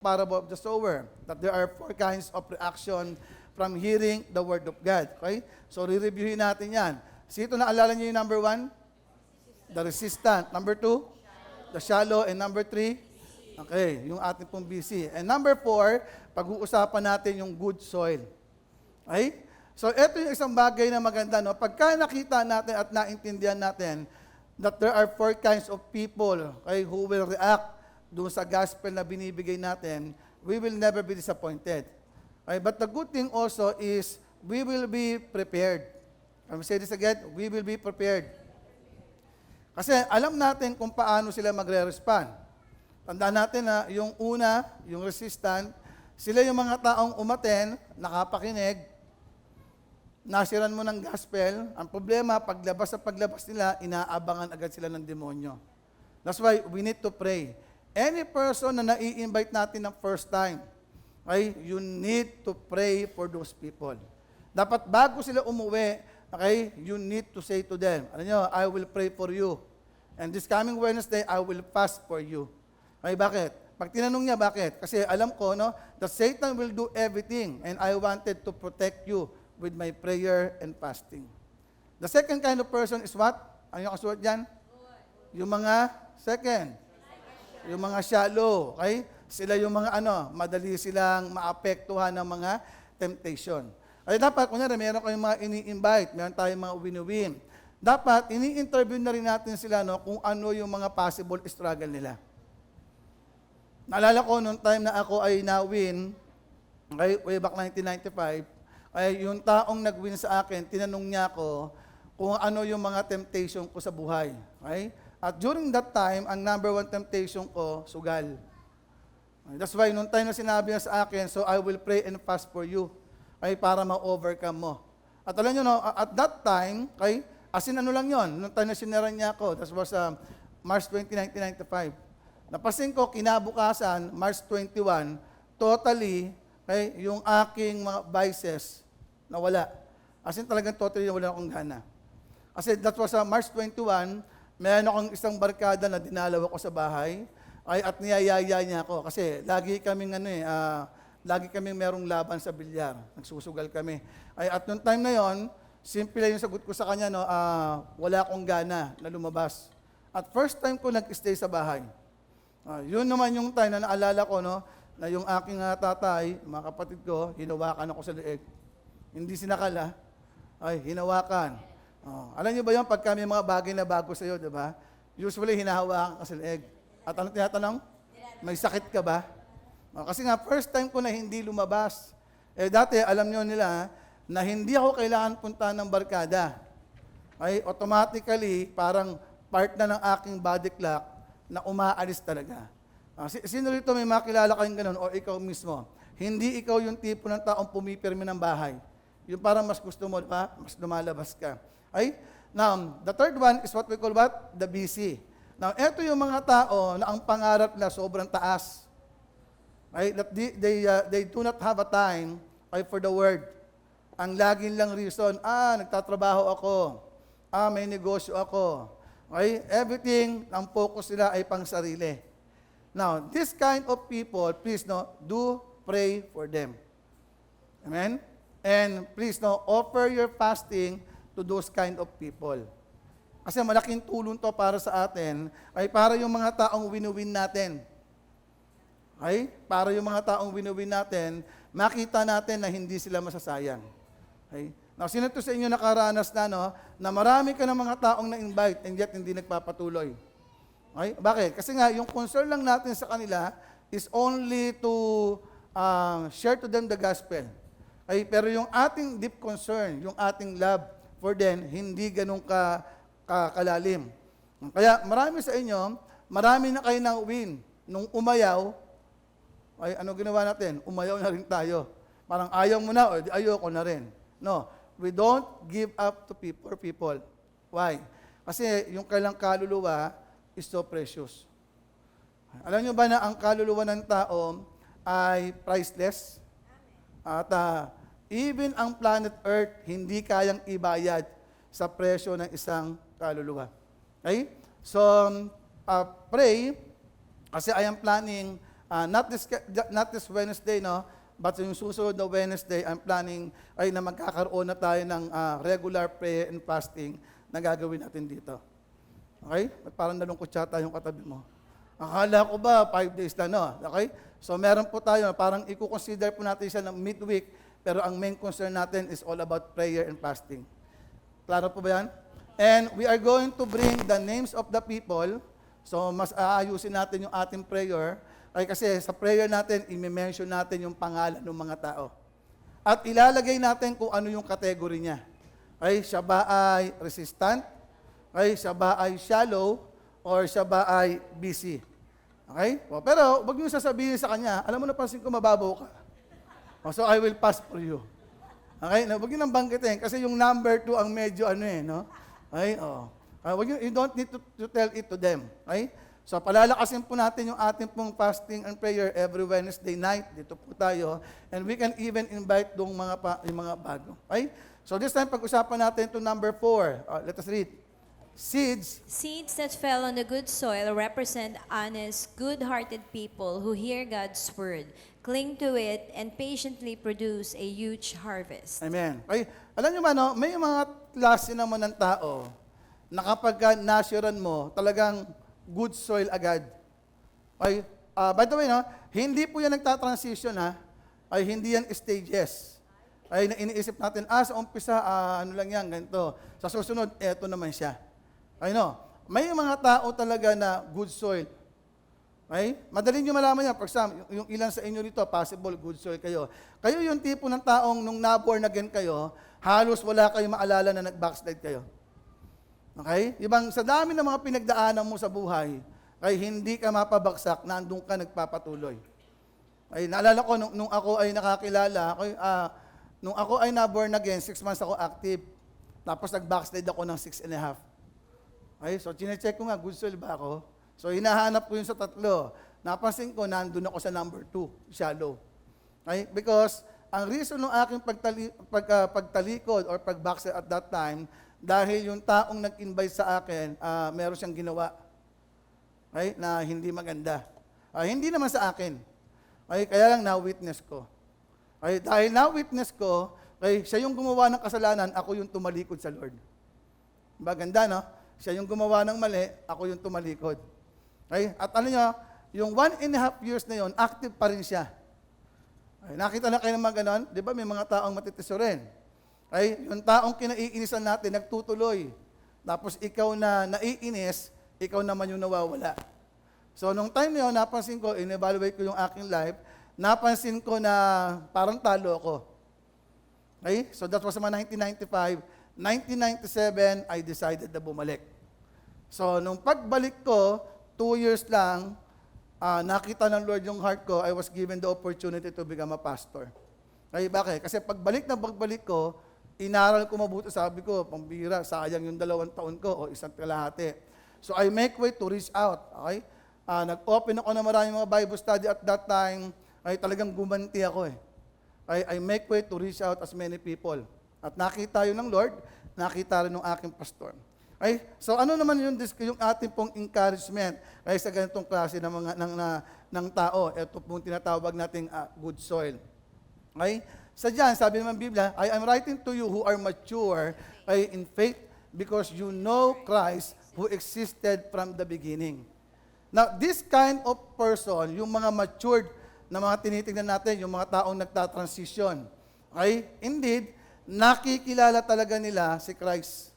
parable of the sower, that there are four kinds of reaction from hearing the word of God. Okay? So, re-reviewin natin yan. So, ito naalala niyo yung number 1? The resistant. Number 2? The shallow. And number 3? Okay, yung ating pong BC. And number 4, pag-uusapan natin yung good soil. Okay? So, ito yung isang bagay na maganda. No? Pagka nakita natin at naintindihan natin that there are four kinds of people, okay, who will react doon sa gospel na binibigay natin, we will never be disappointed. Okay? But the good thing also is we will be prepared. Can we say this again? We will be prepared. Kasi alam natin kung paano sila magre-respond. Tandaan natin na yung una, yung resistant, sila yung mga taong umaten, nakapakinig, nasiran mo ng gospel. Ang problema, paglabas nila, inaabangan agad sila ng demonyo. That's why we need to pray. Any person na nai-invite natin ng first time, okay, you need to pray for those people. Dapat bago sila umuwi, okay, you need to say to them, ano nyo, I will pray for you. And this coming Wednesday, I will fast for you. Okay, bakit? Pag tinanong niya, bakit? Kasi alam ko, no, that Satan will do everything and I wanted to protect you with my prayer and fasting. The second kind of person is what? Ano yung kasulat dyan? Yung mga second. Yung mga shallow, okay? Sila yung mga madali silang maapektuhan ng mga temptation. Ay dapat, kunyari, meron kayong mga ini-invite, meron tayong mga win-win. Dapat, ini-interview na rin natin sila kung ano yung mga possible struggle nila. Naalala ko, nung time na ako ay na-win, okay, way back 1995, ay yung taong nag-win sa akin, tinanong niya ako kung ano yung mga temptation ko sa buhay. Okay? At during that time, ang number 1 temptation ko, sugal. That's why, nung time na sinabi niya sa akin, so I will pray and fast for you, ay para ma-overcome mo. At alam nyo, at that time, okay, as in ano lang yon, nung time na sinaran niya ako, that was March 20, 1995. Napasin ko, kinabukasan, March 21, totally, okay, yung aking mga vices, nawala. As in talagang totally nawala akong gana. Kasi that was March 21, meron akong isang barkada na dinalaw ako sa bahay, at niyayaya niya ako. Kasi lagi kaming merong laban sa bilyar. Nagsusugal kami. At noong time na yon, simple lang yung sagot ko sa kanya, wala akong gana na lumabas. At first time ko nag-stay sa bahay. Yun naman yung time na naalala ko, na yung aking tatay, mga kapatid ko, hinawakan ako sa leeg. Hindi sinakala, hinawakan. Alam niyo ba yun, pagka may mga bagay na bago sa iyo, di ba? Usually, hinahawakan ka sa leeg. At ano tinatanong? May sakit ka ba? Kasi nga, first time ko na hindi lumabas. Dati, alam niyo nila, na hindi ako kailangan punta ng barkada. Automatically, parang part na ng aking body clock na umaalis talaga. Sino rito may makilala kayong ganun o ikaw mismo? Hindi ikaw yung tipo ng taong pumipirmi ng bahay. Yung parang mas gusto mo, diba? Mas lumalabas ka. Now, the third one is what we call what? The BC. Now, eto yung mga tao na ang pangarap na sobrang taas. That they do not have a time for the word. Ang laging lang reason, nagtatrabaho ako. May negosyo ako. Everything, ang focus nila ay pang sarili. Now, this kind of people, please, do pray for them. Amen? And please, offer your fasting to those kind of people. Kasi malaking tulong to para sa atin, ay para yung mga taong win-win natin. Para yung mga taong win-win natin, makita natin na hindi sila masasayang. Now, sino to sa inyo nakaranas na marami ka ng mga taong na-invite and yet hindi nagpapatuloy? Bakit? Kasi nga, yung concern lang natin sa kanila is only to share to them the gospel. Pero yung ating deep concern, yung ating love for them, hindi ganun kalalim. Kaya marami sa inyo, marami na kayo ng win. Nung umayaw, ano ginawa natin? Umayaw na rin tayo. Parang ayaw mo na, ayoko na rin. No, we don't give up to people. Why? Kasi yung kailang kaluluwa is so precious. Alam nyo ba na ang kaluluwa ng tao ay priceless? At even ang planet Earth, hindi kayang ibayad sa presyo ng isang kaluluwa. Okay? So, pray, kasi I am planning Not this Wednesday, no? But yung susunod na Wednesday, I'm planning ay na magkakaroon na tayo ng regular prayer and fasting na gagawin natin dito. Okay? At parang nalungkot yata yung katabi mo. Akala ko ba 5 days na, no? Okay? So meron po tayo, parang i-consider po natin siya ng midweek, pero ang main concern natin is all about prayer and fasting. Klaro po ba yan? And we are going to bring the names of the people. So mas aayusin natin yung ating prayer. Ay kasi sa prayer natin, i-mention natin yung pangalan ng mga tao. At ilalagay natin kung ano yung category niya. Ay, siya ba ay resistant? Ay, siya ba ay shallow? Or siya ba ay busy? Okay? O, pero, wag niyo sasabihin sa kanya, alam mo na pansin ko mababaw ka. O, so, I will pass for you. Okay? Na, wag niyo nang banggitin kasi yung number 2 ang medyo no? Okay? O. You don't need to tell it to them. Okay? So, palalakasin po natin yung ating pong fasting and prayer every Wednesday night. Dito po tayo. And we can even invite yung mga bago. Okay? So, this time, pag-usapan natin to number 4. Let us read. Seeds. Seeds that fell on the good soil represent honest, good-hearted people who hear God's word, cling to it, and patiently produce a huge harvest. Amen. Okay? Alam niyo ba, no? May mga klase naman ng tao na kapag nasiran mo, talagang good soil agad. Ay, by the way, no, hindi po yan nagta-transition, ha? Ay, hindi yan stages. Ay, iniisip natin, sa umpisa, ano lang yan, ganito. Sa susunod, eto naman siya. Ay, no, may mga tao talaga na good soil. Ay, madali nyo malaman yan. For example, yung ilan sa inyo dito, possible good soil kayo. Kayo yung tipo ng taong nung na-born again kayo, halos wala kayong maalala na nag-backslide kayo. Okay? Ibang sa dami ng mga pinagdaanan mo sa buhay, ay hindi ka mapabagsak, nandun ka nagpapatuloy. Ay, naalala ko, nung ako ay nakakilala, nung ako ay na-born again, 6 months ako active. Tapos nag-backslide ako ng 6.5. Okay? So, chinecheck ko nga, good soil ba ako? So, hinahanap ko yun sa 3. Napansin ko, nandun ako sa number 2, shallow. Okay? Because, ang reason ng aking pagtalikod or pag-backslide at that time, dahil yung taong nag-invite sa akin, meron siyang ginawa. Okay? Na hindi maganda. Hindi naman sa akin. Okay? Kaya lang na-witness ko. Okay? Dahil na-witness ko, okay, siya yung gumawa ng kasalanan, ako yung tumalikod sa Lord. Maganda, no? Siya yung gumawa ng mali, ako yung tumalikod. Okay? At ano nyo, yung 1.5 years na yon, active pa rin siya. Okay? Nakita na kayo ng mga ganon? Di ba may mga taong matitiso rin? Ay, yung taong kinaiinisan natin, nagtutuloy. Tapos ikaw na naiinis, ikaw naman yung nawawala. So, nung time na yun, napansin ko, in-evaluate ko yung aking life, napansin ko na parang talo ako. Okay? So, that was mga 1995. 1997, I decided na bumalik. So, nung pagbalik ko, 2 years lang, nakita ng Lord yung heart ko, I was given the opportunity to become a pastor. Okay, bakit? Kasi pagbalik ko, inaral ko mabuti, sabi ko, pambira, sayang yung 2 taon ko o 1 kalahati. So I make way to reach out. Okay? Nag-open ako ng maraming mga Bible study at that time, ay talagang gumanti ako eh. I make way to reach out as many people. At nakita yun ng Lord, nakita rin ng aking pastor. Okay? So ano naman yung ating pong encouragement ay sa ganitong klase ng tao? Ito pong tinatawag nating good soil. Okay? Sa diyan, sabi naman Biblia, I am writing to you who are mature in faith because you know Christ who existed from the beginning. Now, this kind of person, yung mga matured na mga tinitingnan natin, yung mga taong nagta-transition, okay? Indeed, nakikilala talaga nila si Christ.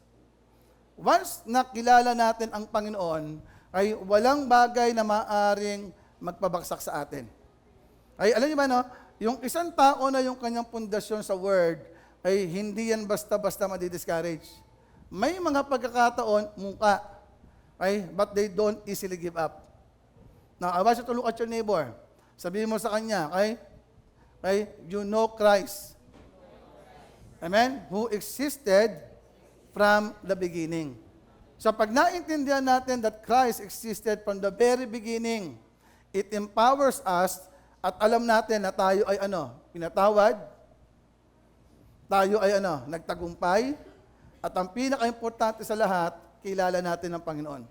Once nakilala natin ang Panginoon, ay walang bagay na maaring magpabagsak sa atin. Ay, alam niyo ba, no? Yung isang tao na yung kanyang pundasyon sa Word, ay hindi yan basta-basta madi-discourage. May mga pagkakataon, muka, ay, but they don't easily give up. Now, I want you to look at your neighbor. Sabihin mo sa kanya, okay, you know Christ. Amen? Who existed from the beginning. So, pag naintindihan natin that Christ existed from the very beginning, it empowers us. At alam natin na tayo ay pinatawad, tayo ay nagtagumpay, at ang pinaka-importante sa lahat, kilala natin ang Panginoon.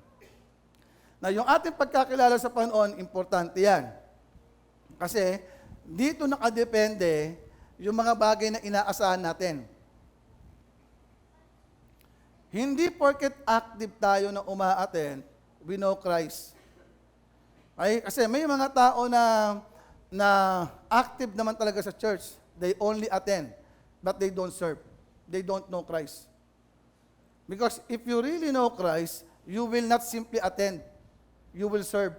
Na yung ating pagkakilala sa Panginoon, importante yan. Kasi dito nakadepende yung mga bagay na inaasahan natin. Hindi porket active tayo na umaattend, we know Christ. Ay, kasi may mga tao na active naman talaga sa church. They only attend, but they don't serve. They don't know Christ. Because if you really know Christ, you will not simply attend. You will serve.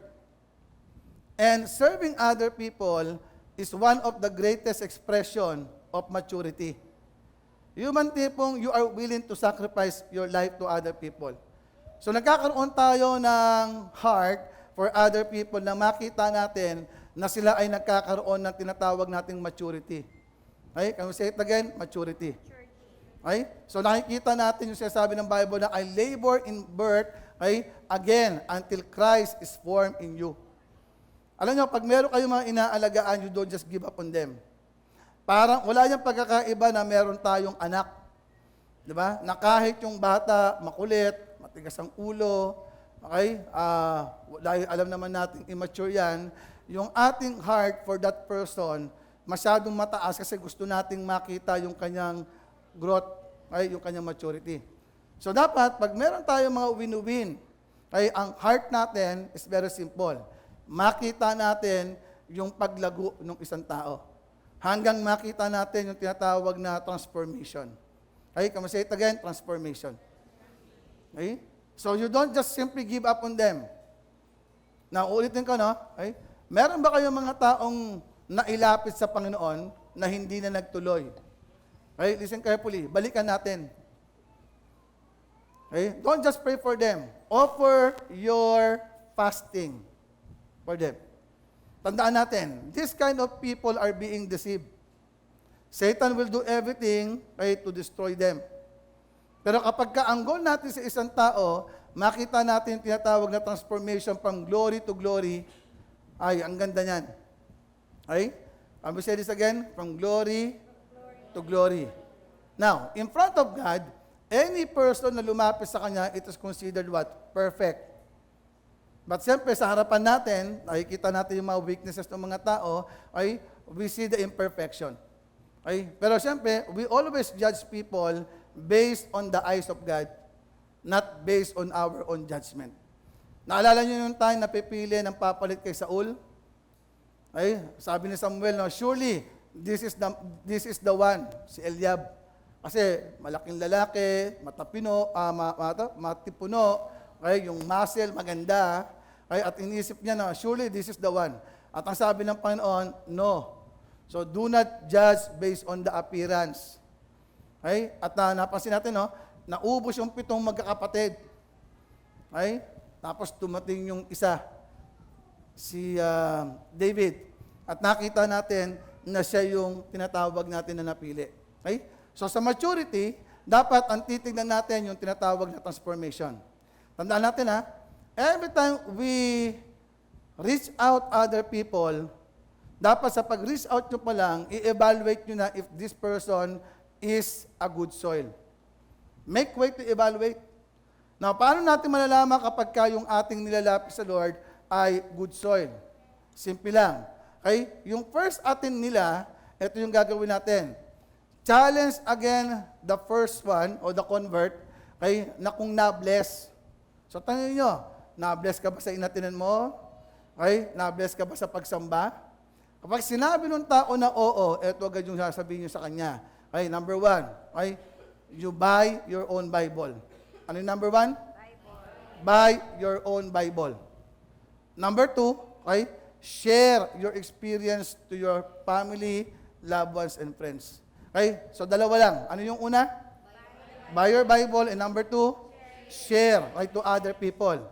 And serving other people is one of the greatest expression of maturity. Human tipong you are willing to sacrifice your life to other people. So nagkakaroon tayo ng heart for other people na makita natin na sila ay nagkakaroon ng tinatawag nating maturity. Okay? Can we say it again? Maturity. Okay? So nakikita natin yung sinasabi ng Bible na I labor in birth, okay, again, until Christ is formed in you. Alam nyo, pag meron kayong mga inaalagaan, you don't just give up on them. Parang wala niyang pagkakaiba na meron tayong anak. Di ba? Na kahit yung bata, makulit, matigas ang ulo, okay? Dahil alam naman natin, immature yan, yung ating heart for that person, masyadong mataas kasi gusto nating makita yung kanyang growth, okay? Yung kanyang maturity. So dapat, pag meron tayong mga win-win, okay, ang heart natin is very simple. Makita natin yung paglago ng isang tao. Hanggang makita natin yung tinatawag na transformation. Okay, can we say it again? Transformation. Okay? So you don't just simply give up on them. Now, ulitin ko, no? Okay? Meron ba kayong mga taong nailapit sa Panginoon na hindi na nagtuloy? Okay? Listen carefully. Balikan natin. Okay? Don't just pray for them. Offer your fasting for them. Tandaan natin, this kind of people are being deceived. Satan will do everything, okay, to destroy them. Pero kapag ka-ang goal natin sa isang tao, makita natin yung tinatawag na transformation from glory to glory, ay, ang ganda niyan. Okay? I will say this again, from glory to glory. Now, in front of God, any person na lumapit sa Kanya, it is considered what? Perfect. But siyempre, sa harapan natin, nakikita natin yung mga weaknesses ng mga tao, ay we see the imperfection. Okay? Pero siyempre, we always judge people based on the eyes of God, not based on our own judgment. Naalala niyo yung time na pipili ng papalit kay Saul? Okay? Sabi ni Samuel, no, surely, this is the one, si Eliab. Kasi malaking lalaki, matipuno, okay, yung muscle, maganda. Okay, at inisip niya na, surely this is the one. At ang sabi ng Panginoon, no. So do not judge based on the appearance. Okay? At napansin natin, no, naubos yung 7 magkakapatid. Okay? Tapos tumating yung isa, si David. At nakita natin na siya yung tinatawag natin na napili. Okay? So sa maturity, dapat ang titignan natin yung tinatawag na transformation. Tandaan natin, ha, every time we reach out other people, dapat sa pag-reach out nyo pa lang, i-evaluate nyo na if this person is a good soil. Make way to evaluate. Now, paano natin malalaman kapag yung ating nilalapit sa Lord ay good soil? Simple lang. Okay? Yung first atin nila, ito yung gagawin natin. Challenge again the first one, o the convert, okay, na kung na-bless. So, tanongin nyo, na-bless ka ba sa inatinan mo? Okay? Na-bless ka ba sa pagsamba? Kapag sinabi ng tao na oo, ito agad yung sasabihin nyo sa kanya. Okay, number 1, okay? You buy your own Bible. Ano yung number 1? Bible. Buy your own Bible. Number 2, okay? Share your experience to your family, loved ones, and friends. Okay? So, dalawa lang. Ano yung una? Buy your Bible. And number 2, share, right, to other people.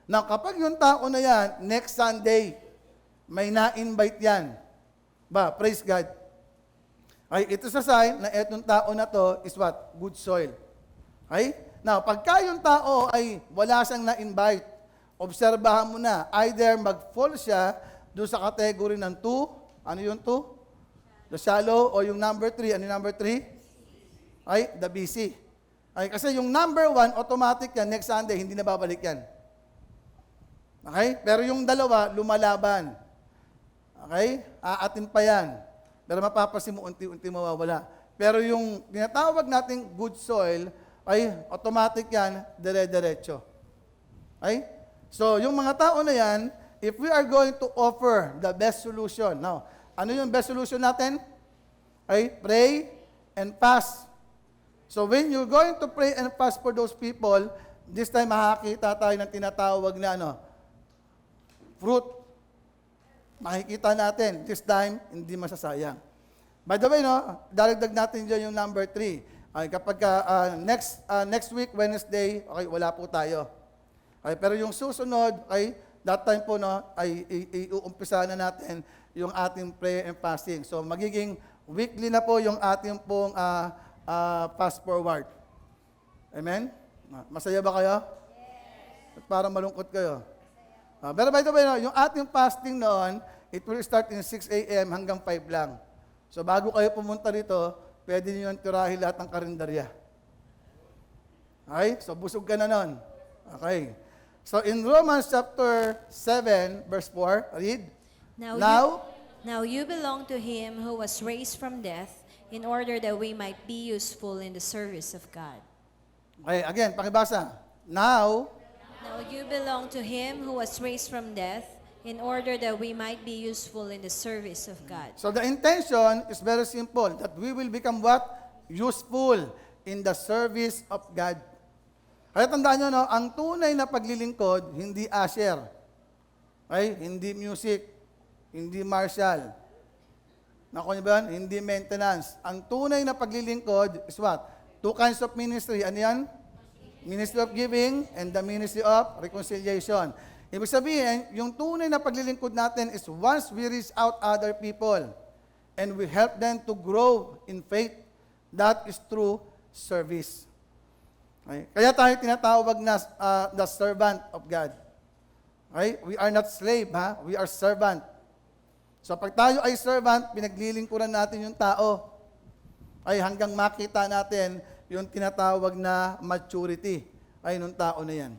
Now, kapag yung tao na yan, next Sunday, may na-invite yan. Ba, praise God. Ay, ito sa sign na etong tao na to is what? Good soil. Okay? Now, pagka yung tao ay wala siyang na-invite, obserbahan mo na, either mag-fall siya doon sa category ng 2, ano yung 2? The shallow, o yung number 3, ano yung number 3? Ay, the busy. Ay, kasi yung number 1, automatic yan, next Sunday, hindi na babalik yan. Okay? Pero yung dalawa, lumalaban. Okay? Aatin pa yan. Pero mapapasin mo, unti-unti mawawala. Pero yung tinatawag nating good soil, ay automatic yan, dire-diretso. Okay? So, yung mga tao na yan, if we are going to offer the best solution. Now, ano yung best solution natin? Okay? Pray and fast. So, when you're going to pray and fast for those people, this time makakita tayo ng tinatawag na fruit. Makikita natin, this time, hindi masasayang. By the way, daragdag natin dyan yung number 3. Ay, kapag next week, Wednesday, okay, wala po tayo. Okay, pero yung susunod, okay, that time po, ay iuumpisa na natin yung ating prayer and fasting. So, magiging weekly na po yung ating pong fast forward. Amen? Masaya ba kayo? Yes. Parang malungkot kayo. Pero by the way, yung ating fasting noon, it will start in 6 a.m. hanggang 5 lang. So bago kayo pumunta rito, pwede niyo tirahin lahat ng karinderya. Okay? So busog ka na noon. Okay. So in Romans chapter 7, verse 4, read. Now you belong to him who was raised from death in order that we might be useful in the service of God. Okay, again, pakibasa. Now you belong to him who was raised from death in order that we might be useful in the service of God. So the intention is very simple, that we will become what? Useful in the service of God. Kaya tandaan nyo, ang tunay na paglilingkod, hindi usher. Okay? Hindi music. Hindi martial. Nakuha niyo ba yan? Hindi maintenance. Ang tunay na paglilingkod is what? 2 kinds of ministry. Ano yan? Ministry of giving and the ministry of reconciliation. Ibig sabihin, yung tunay na paglilingkod natin is once we reach out other people and we help them to grow in faith, that is true service. Okay? Kaya tayo tinatawag na the servant of God. Okay? We are not slave, ha? We are servant. So pag tayo ay servant, pinaglilingkuran natin yung tao. Ay hanggang makita natin yung tinatawag na maturity ay nung tao na yan.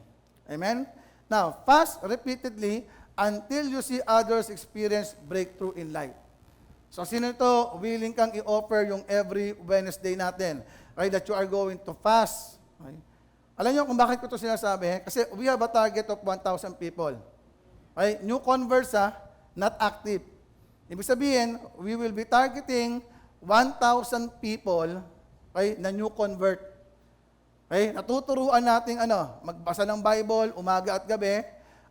Amen? Now, fast repeatedly until you see others experience breakthrough in life. So, sino ito? Willing kang i-offer yung every Wednesday natin. Okay, that you are going to fast. Okay? Alam niyo kung bakit ko ito sinasabi? Kasi we have a target of 1,000 people. Okay? New converts, not active. Ibig sabihin, we will be targeting 1,000 people, okay, na new convert. Okay? Natuturuan natin magbasa ng Bible umaga at gabi,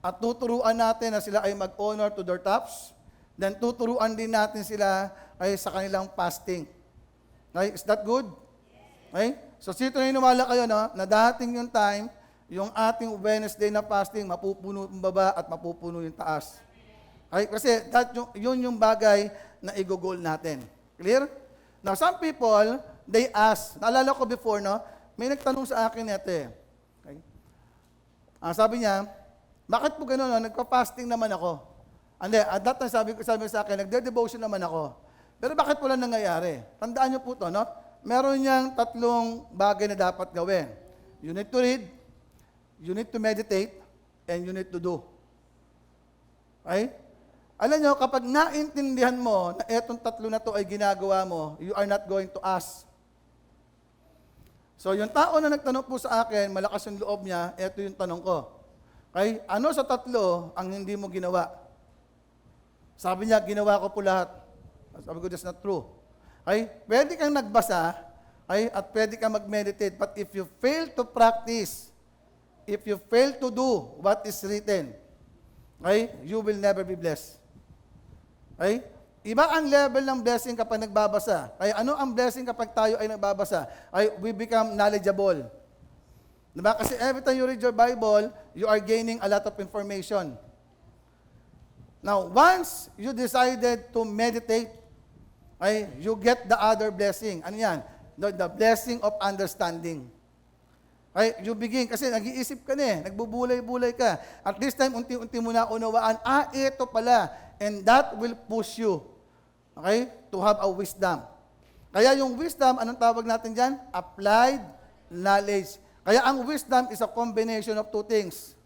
at tuturuan natin na sila ay mag-honor to their tops. Then tuturuan din natin sila ay sa kanilang fasting. Okay? Is that good? Okay? So sito na inuwala kayo na dating yung time, yung ating Wednesday na fasting, mapupuno yung baba at mapupuno yung taas. Okay? Kasi yun yung bagay na i-goal natin. Clear? Now, some people, they ask, naalala ko before, may nagtanong sa akin ito Okay? Sabi niya, bakit po gano'n? Nagpa-fasting naman ako. And then, at that time, sabi sa akin, nagde-devotion naman ako. Pero bakit wala nangyayari? Tandaan niyo po ito, Meron niyang 3 bagay na dapat gawin. You need to read, you need to meditate, and you need to do. Okay? Alam nyo, kapag naintindihan mo na etong 3 na to ay ginagawa mo, you are not going to ask. So, yung tao na nagtanong po sa akin, malakas yung loob niya, eto yung tanong ko. Okay? Ano sa 3 ang hindi mo ginawa? Sabi niya, ginawa ko po lahat. Sabi ko, that's not true. Okay? Pwede kang nagbasa, okay? At pwede kang mag-meditate, but if you fail to practice, if you fail to do what is written, okay, you will never be blessed. Okay? Iba ang level ng blessing kapag nagbabasa. Kaya ano ang blessing kapag tayo ay nagbabasa? Ay, we become knowledgeable. Diba? Kasi every time you read your Bible, you are gaining a lot of information. Now, once you decided to meditate, ay, you get the other blessing. Ano yan? The blessing of understanding. Okay, you begin, kasi nag-iisip ka nagbubulay-bulay ka. At this time, unti-unti mo na unawaan, ito pala. And that will push you, okay, to have a wisdom. Kaya yung wisdom, anong tawag natin dyan? Applied knowledge. Kaya ang wisdom is a combination of 2 things.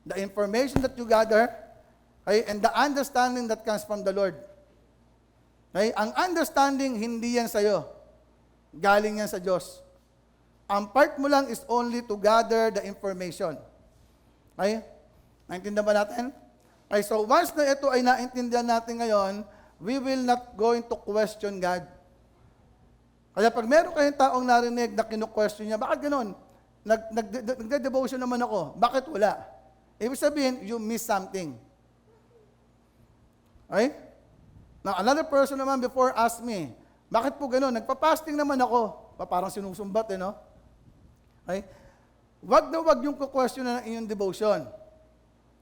The information that you gather, okay, and the understanding that comes from the Lord. Okay? Ang understanding, hindi yan sa'yo. Galing yan sa Diyos. Ang part mo lang is only to gather the information. Okay? Naintindihan ba natin? Okay, so once na ito ay naintindihan natin ngayon, we will not going to question God. Kaya pag meron kayong taong narinig na kinu-question niya, bakit ganun? Nagde-devotion naman ako. Bakit wala? Ibig sabihin, you miss something. Okay? Now, another person naman before asked me, bakit po ganun? Nagpa-fasting naman ako. Parang sinusumbat no? Okay? Wag na wag yung question na ng iyong devotion.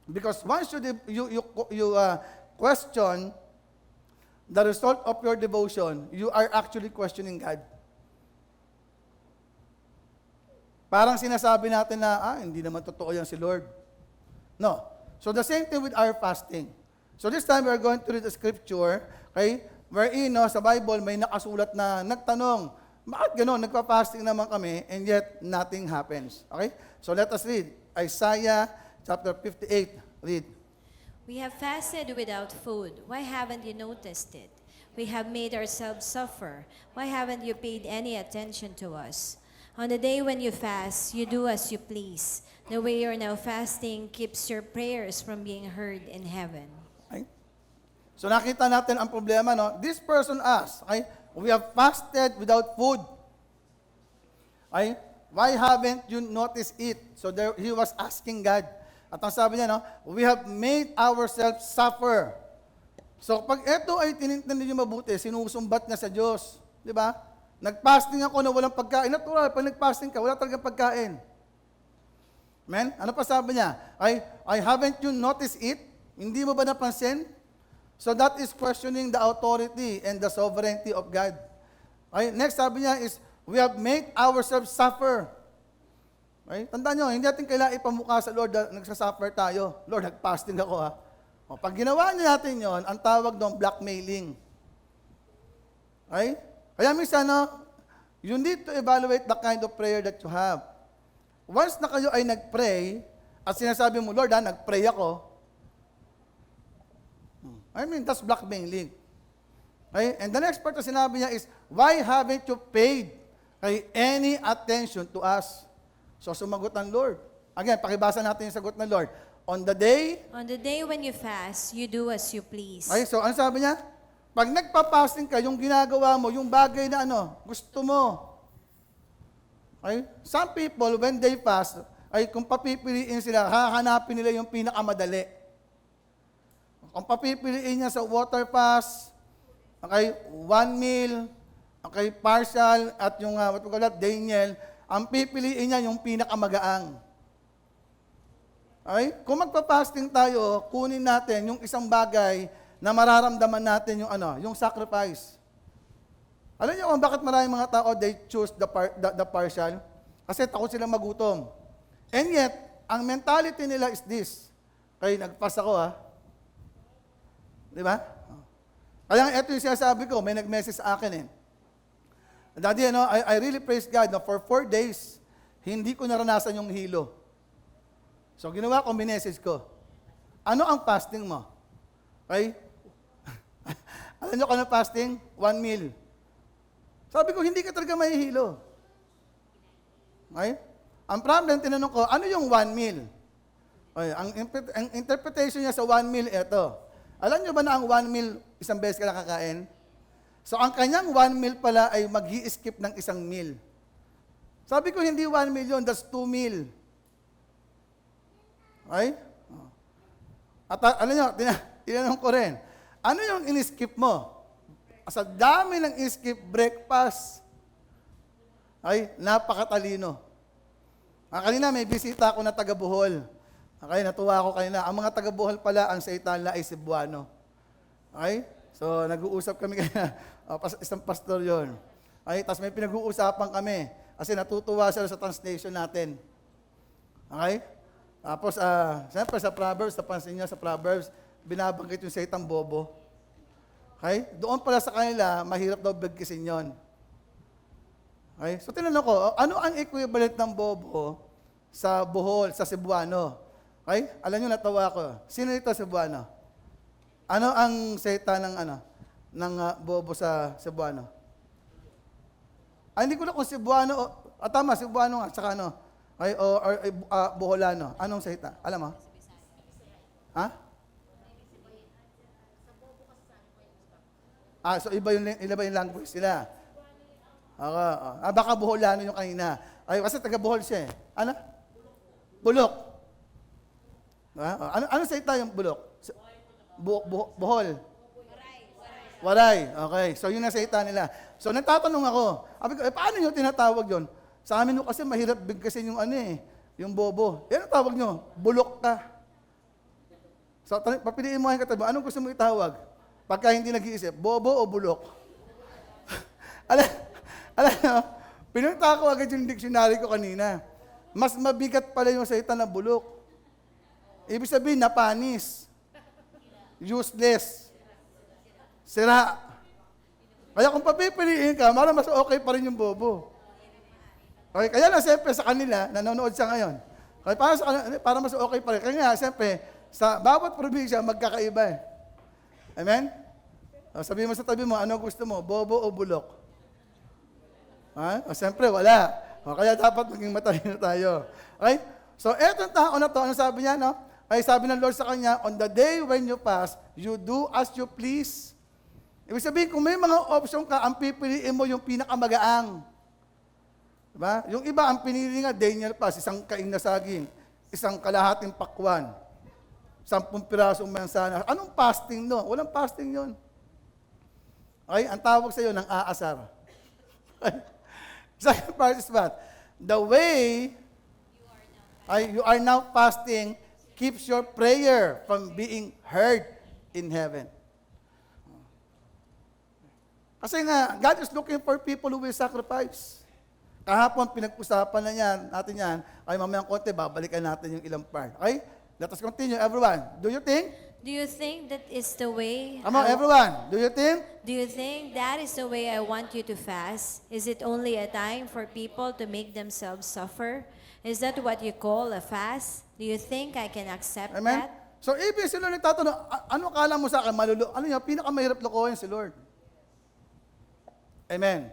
Because once you question the result of your devotion, you are actually questioning God. Parang sinasabi natin na, hindi naman totoo yan si Lord. No. So the same thing with our fasting. So this time we are going to read the scripture, okay? Wherein, sa Bible, may nakasulat na nagtanong, bakit gano'n? Nagpa-fasting naman kami, and yet nothing happens. Okay? So let us read. Isaiah chapter 58. Read. We have fasted without food. Why haven't you noticed it? We have made ourselves suffer. Why haven't you paid any attention to us? On the day when you fast, you do as you please. The way you're now fasting keeps your prayers from being heard in heaven. Okay? So nakita natin ang problema, no? This person asked, okay? We have fasted without food. Okay? Why haven't you noticed it? So there, he was asking God. At ang sabi niya, we have made ourselves suffer. So pag ito ay tinintindi niyo mabuti, sinusumbat niya sa Diyos. Di ba? Nag-fasting ako na walang pagkain. Natural, pag nag-fasting ka, wala talagang pagkain. Amen? Ano pa sabi niya? I haven't you noticed it? Hindi mo ba napansin? So that is questioning the authority and the sovereignty of God. Okay? Next sabi niya is, we have made ourselves suffer. Okay? Tandaan nyo, hindi natin kailangan ipamukha sa Lord na nagsasuffer tayo. Lord, nag-fasting ako O, pag ginawa niya natin yon, ang tawag doon, blackmailing. Okay? Kaya minsan, you need to evaluate the kind of prayer that you have. Once na kayo ay nag-pray, at sinasabi mo, Lord, nag-pray ako, that's blackmailing. Okay? And the next part na sinabi niya is, why haven't you paid any attention to us? So, sumagot ng Lord. Again, pakibasa natin yung sagot ng Lord. On the day when you fast, you do as you please. Okay, so ano sabi niya? Pag nagpa-fasting ka, yung ginagawa mo, yung bagay na gusto mo. Okay? Some people, when they fast, kung papipiliin sila, hahanapin nila yung pinakamadali. Kung papipiliin niya sa water fast, okay, 1 meal, okay, partial, at yung, what we call that, Daniel, ang pipiliin niya yung pinakamagaang. Okay? Kung magpa-fasting tayo, kunin natin yung isang bagay na mararamdaman natin yung yung sacrifice. Alam niyo kung bakit maraming mga tao, they choose the partial? Kasi takot silang magutom. And yet, ang mentality nila is this. Okay, nag-fast ako Di ba? Kaya ito yung sinasabi ko, may nag-message sa akin Daddy, I really praise God na for 4 days, hindi ko naranasan yung hilo. So, ginawa ko, minessage ko. Ano ang fasting mo? Okay? Alam nyo kung ano fasting? 1 meal. Sabi ko, hindi ka talaga mahihilo. Okay? Ang problem, tinanong ko, ano yung 1 meal? Okay, ang interpretation niya sa 1 meal, ito. Alam nyo ba na ang 1 meal, isang beses ka lang kakain? So, ang kanyang 1 meal pala ay mag-i-skip ng isang meal. Sabi ko, hindi 1 meal yun, that's 2 meal. Okay? At alam nyo, tinanong ko rin, ano yung in-skip mo? Sa dami ng in-skip, breakfast. Okay? Napakatalino. Kanina may bisita ako na taga Bohol. Okay? Natuwa ako kanina. Ang mga taga Bohol pala, ang Saitala ay Cebuano. Okay? So, nag-uusap kami kaya, isang pastor yon. Okay? Tapos may pinag-uusapan kami. Kasi natutuwa sila sa translation natin. Okay? Tapos, siyempre sa Proverbs, napansin niyo sa Proverbs, binabanggit yung Saitang bobo. Okay? Doon pala sa kanila, mahirap daw bigkisin yon. Okay? So, tinanong ko, ano ang equivalent ng bobo sa Bohol, sa Cebuano? Okay? Alam niyo, natawa ko. Sino ito Cebuano? Ano ang Saita ng ng bobo sa Cebuano? Hindi ko na kung Cebuano, tama, Cebuano nga, saka ano, Boholano. Anong salita? Alam mo? Ha? So iba yung language sila. Baka Boholano yung kanina. Kasi taga Bohol siya eh. Ano? Bulok. Ano salita yung bulok? Bohol. Waray. Okay. So yun ang salita nila. So nagtatanong ako. Sabi ko, paano nyo tinatawag yun? Sa amin kasi mahirap bigkasin yung yung bobo. Yan ang tawag nyo. Bulok ka. So papiliin mo ang katabi. Anong gusto mo itawag? Pagka hindi nag-iisip, bobo o bulok? alam nyo, pinunta ko agad yung dictionary ko kanina. Mas mabigat pala yung salita na bulok. Ibig sabihin, napanis. Useless. Sira. Kaya kung papipiliin ka, mas okay pa rin yung bobo. Okay, kaya lang siyempre sa kanila, nanonood siya ngayon. Kaya para mas okay pa rin. Kaya nga, siyempre, sa bawat probinsya, magkakaiba eh. Amen? Sabihin mo sa tabi mo, ano gusto mo, bobo o bulok? Siyempre, wala. Kaya dapat maging matalino tayo. Okay? So, etong tao na to, ano sabi niya, no? Ay sabi ng Lord sa kanya, on the day when you fast, you do as you please. Ibig sabihin, kung may mga option ka, ang pipiliin mo yung pinakamagaang. Diba? Yung iba, ang pinili nga, Daniel fast, isang kaing na saging, isang kalahating pakwan, 10 pirasong mansanas. Anong fasting no? Walang fasting yon. Okay? Ang tawag sa iyo ng aasar. Second part is what? The way you are now fasting keeps your prayer from being heard in heaven. Kasi nga, God is looking for people who will sacrifice. Kahapon, pinag-usapan natin yan. Ay, mamayang konti, babalikan natin yung ilang part. Okay? Let us continue, everyone. Do you think? Do you think that is the way? Come on, everyone. Do you think? Do you think that is the way I want you to fast? Is it only a time for people to make themselves suffer? Is that what you call a fast? Do you think I can accept Amen? that? So, ibig sila nagtatanong, ano kala mo sa akin? Ano yung pinakamahirap lokohin si Lord? Amen.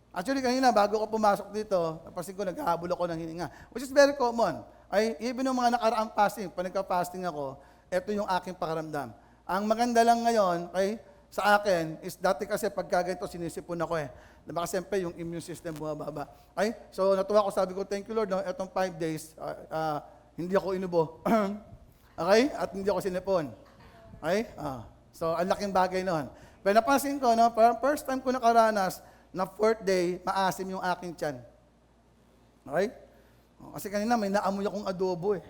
Actually, kanina, bago ko pumasok dito, napansin ko, naghahabol ako ng hininga. Which is very common. Even yung mga nakaraang fasting, pag nagka-fasting ako, ito yung aking pakaramdam. Ang maganda lang ngayon, sa akin, is dati kasi pagka ganito, sinisipon ako eh. Diba kasi siyempre yung immune system bumababa. So natuwa ko, sabi ko, thank you Lord, no, itong 5 days, hindi ako inubo. Okay? At hindi ako sinipon. Okay? So, ang laking bagay noon. Pero napansin ko, no, parang first time ko nakaranas, na 4th day, maasim yung aking tiyan. Okay? Kasi kanina may naamoy akong adobo eh.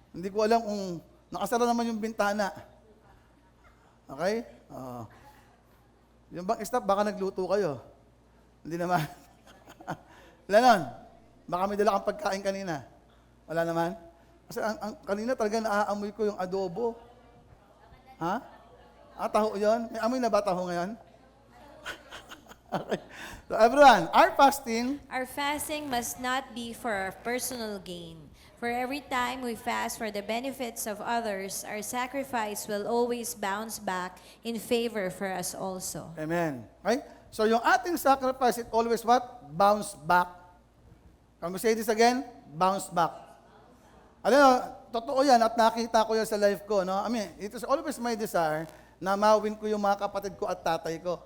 Hindi ko alam kung nakasara naman yung bintana. Okay? Yung bang staff, baka nagluto kayo. Hindi naman. Wala nun. Baka may dala kang pagkain kanina. Wala naman. Kasi kanina talaga naaamoy ko yung adobo. Ha? Taho yun? May amoy na ba taho ngayon? Okay. So everyone, our fasting must not be for our personal gain. For every time we fast for the benefits of others, our sacrifice will always bounce back in favor for us also. Amen. Okay? So yung ating sacrifice, it always what? Bounce back. Can we say this again? Bounce back. Alam mo, totoo yan at nakita ko yan sa life ko. No? I mean, it is always my desire na mawin ko yung mga kapatid ko at tatay ko.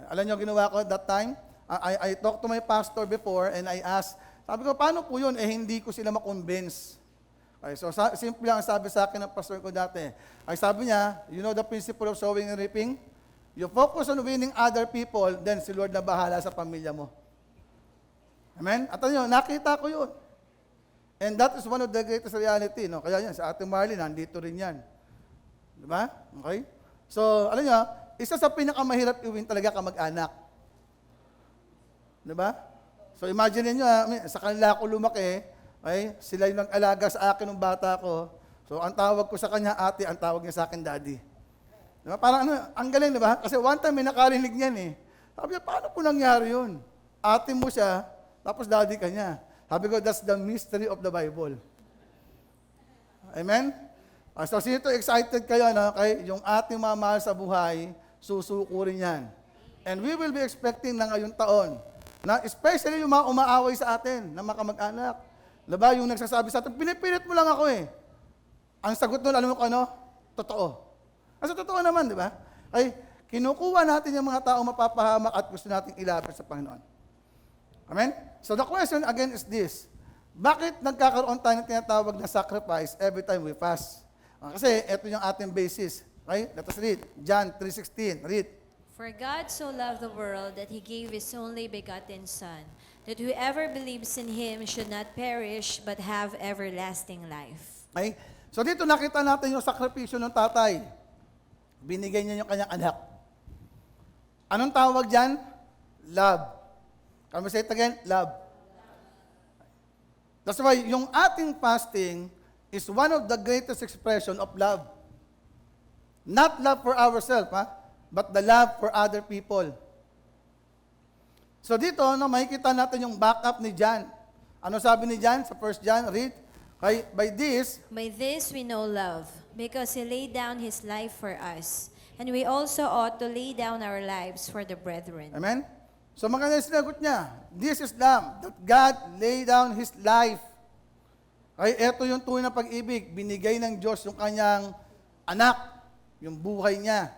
Alam niyo ginawa ko at that time? I talked to my pastor before and I asked, sabi ko, paano po yun? Hindi ko sila makonvince. Okay, so simple lang sabi sa akin ng pastor ko dati. Sabi niya, you know the principle of sowing and reaping? You focus on winning other people, then si Lord na bahala sa pamilya mo. Amen? At ano yun, nakita ko yun. And that is one of the greatest reality. No? Kaya yan, sa Ate Marlene, nandito rin yan. Diba? Okay? So, alam niyo, isa sa pinakamahirap iwin talaga kamag-anak. Diba? So, imagine niyo, sa kanila ako lumaki, sila yung nag-alaga sa akin ng bata ko. So, ang tawag ko sa kanya, ate, ang tawag niya sa akin, daddy. Diba? Parang ang galing, diba? Kasi one time may nakarinig niyan eh. Sabi niya, paano po nangyari yun? Ate mo siya, tapos daddy ka niya. Sabi ko, that's the mystery of the Bible. Amen? So sino excited kayo, no? Kay yung ating mga mahal sa buhay, susuko rin yan. And we will be expecting na ngayong taon, na especially yung mga umaaway sa atin, na makamag-anak. Diba, yung nagsasabi sa atin, pinipilit mo lang ako eh. Ang sagot doon, alam mo kung ano? Totoo. Kasi totoo naman, di ba? Ay, kinukuha natin yung mga tao mapapahamak at gusto nating ilapit sa Panginoon. Amen? So the question again is this. Bakit nagkakaroon tayo ng tinatawag na sacrifice every time we fast? Kasi ito yung ating basis. Okay? Let us read. John 3:16. Read. For God so loved the world that He gave His only begotten Son, that whoever believes in Him should not perish but have everlasting life. Okay? So dito nakita natin yung sakripisyo ng tatay. Binigay niya yung kanyang anak. Anong tawag dyan? Love. Can we say it again? Love. That's why yung ating fasting is one of the greatest expression of love. Not love for ourselves, but the love for other people. So dito, makikita natin yung backup ni John. Ano sabi ni John sa 1 John? Read. By this we know love, because He laid down His life for us, and we also ought to lay down our lives for the brethren. Amen? So maganda yung sinagot niya. This is love, that God laid down His life. Ay, eto yung tunay na pag-ibig. Binigay ng Diyos yung kanyang anak, yung buhay niya.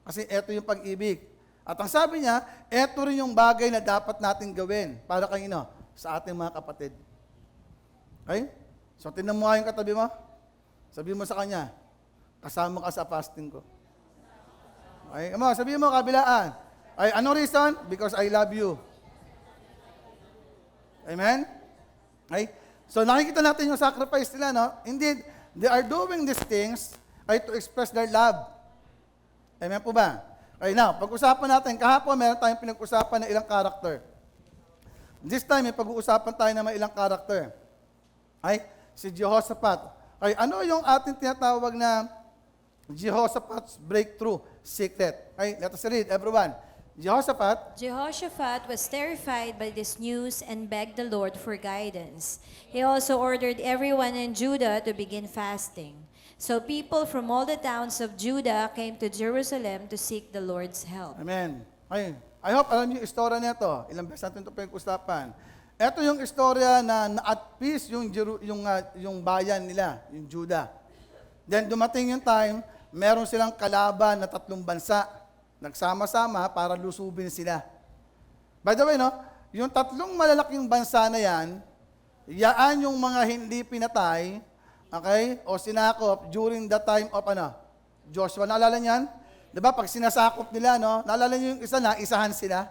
Kasi eto yung pag-ibig. At ang sabi niya, eto rin yung bagay na dapat natin gawin para kanino? Sa ating mga kapatid. Okay? So, tingnan mo nga yung katabi mo. Sabihin mo sa kanya, kasama ka sa fasting ko. Okay? Sabihin mo, kabilaan. Ay, ano reason? Because I love you. Amen? Okay? So, nakikita natin yung sacrifice nila, no? Indeed, they are doing these things to express their love. Amen po ba? Okay, now, pag-usapan natin, kahapon meron tayong pinag-usapan na ilang character. This time, may pag-uusapan tayo na may ilang character. Ay, si Jehoshaphat. Ay, ano yung ating tinatawag na Jehoshaphat's breakthrough secret? Ay, let us read, everyone. Jehoshaphat was terrified by this news and begged the Lord for guidance. He also ordered everyone in Judah to begin fasting. So people from all the towns of Judah came to Jerusalem to seek the Lord's help. Amen. Ay, I hope alam niyo yung istorya nito. Ilang beses natin ito pag-usapan. Ito yung istorya na at peace yung bayan nila, yung Judah. Then dumating yung time, meron silang kalaban na 3 bansa. Nagsama-sama para lusubin sila. By the way, no, yung 3 malalaking bansa na yan, yaan yung mga hindi pinatay, okay, o sinakop during the time of Joshua. Naalala niyan? Diba, pag sinasakop nila, no, naalala niyo yung isa na, isahan sila?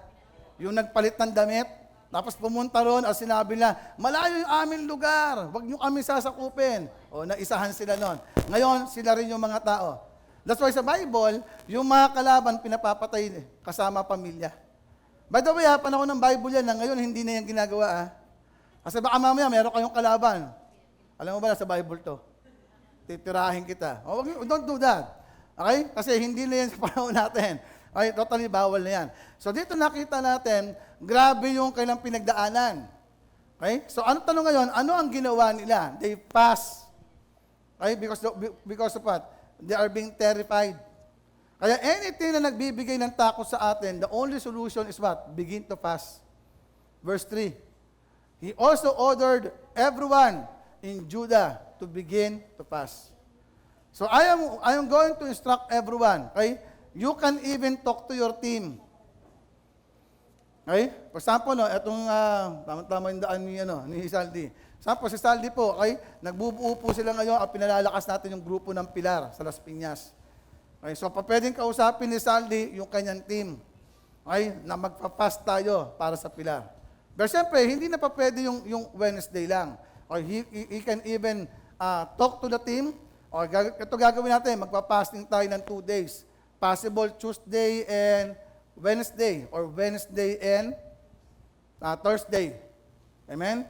Yung nagpalit ng damit, tapos pumunta ron, at sinabi nila, malayo yung aming lugar, huwag niyo kami sasakupin. O, naisahan sila nun. Ngayon, sila rin yung mga tao. That's why sa Bible, yung mga kalaban pinapapatay kasama pamilya. By the way, panahon ng Bible yan, na ngayon hindi na yan ginagawa. Kasi baka mamaya meron kayong kalaban. Alam mo ba na sa Bible to? Titirahin kita. Don't do that. Okay? Kasi hindi na yan sa panahon natin. Okay? Totally bawal na yan. So dito nakita natin, grabe yung kailang pinagdaanan. Okay? So ano tanong ngayon? Ano ang ginawa nila? They fast. Okay? Because of what? They are being terrified. Kaya anything na nagbibigay ng takot sa atin, the only solution is what? Begin to fast. Verse 3. He also ordered everyone in Judah to begin to fast. So I am going to instruct everyone. Okay? You can even talk to your team. Okay? For example, itong tama yung daan ni Saldi. Sampo, si Saldi po, okay? Nagbubuo po sila ngayon at pinalalakas natin yung grupo ng Pilar sa Las Piñas. Okay? So, pwedeng kausapin ni Saldi yung kanyang team. Okay? Na magpa-fast tayo para sa Pilar. Pero siyempre, hindi na pa pwede yung Wednesday lang. Or he can even talk to the team. O ito gagawin natin, magpa-fasting tayo ng 2 days. Possible Tuesday and Wednesday. Or Wednesday and Thursday. Amen?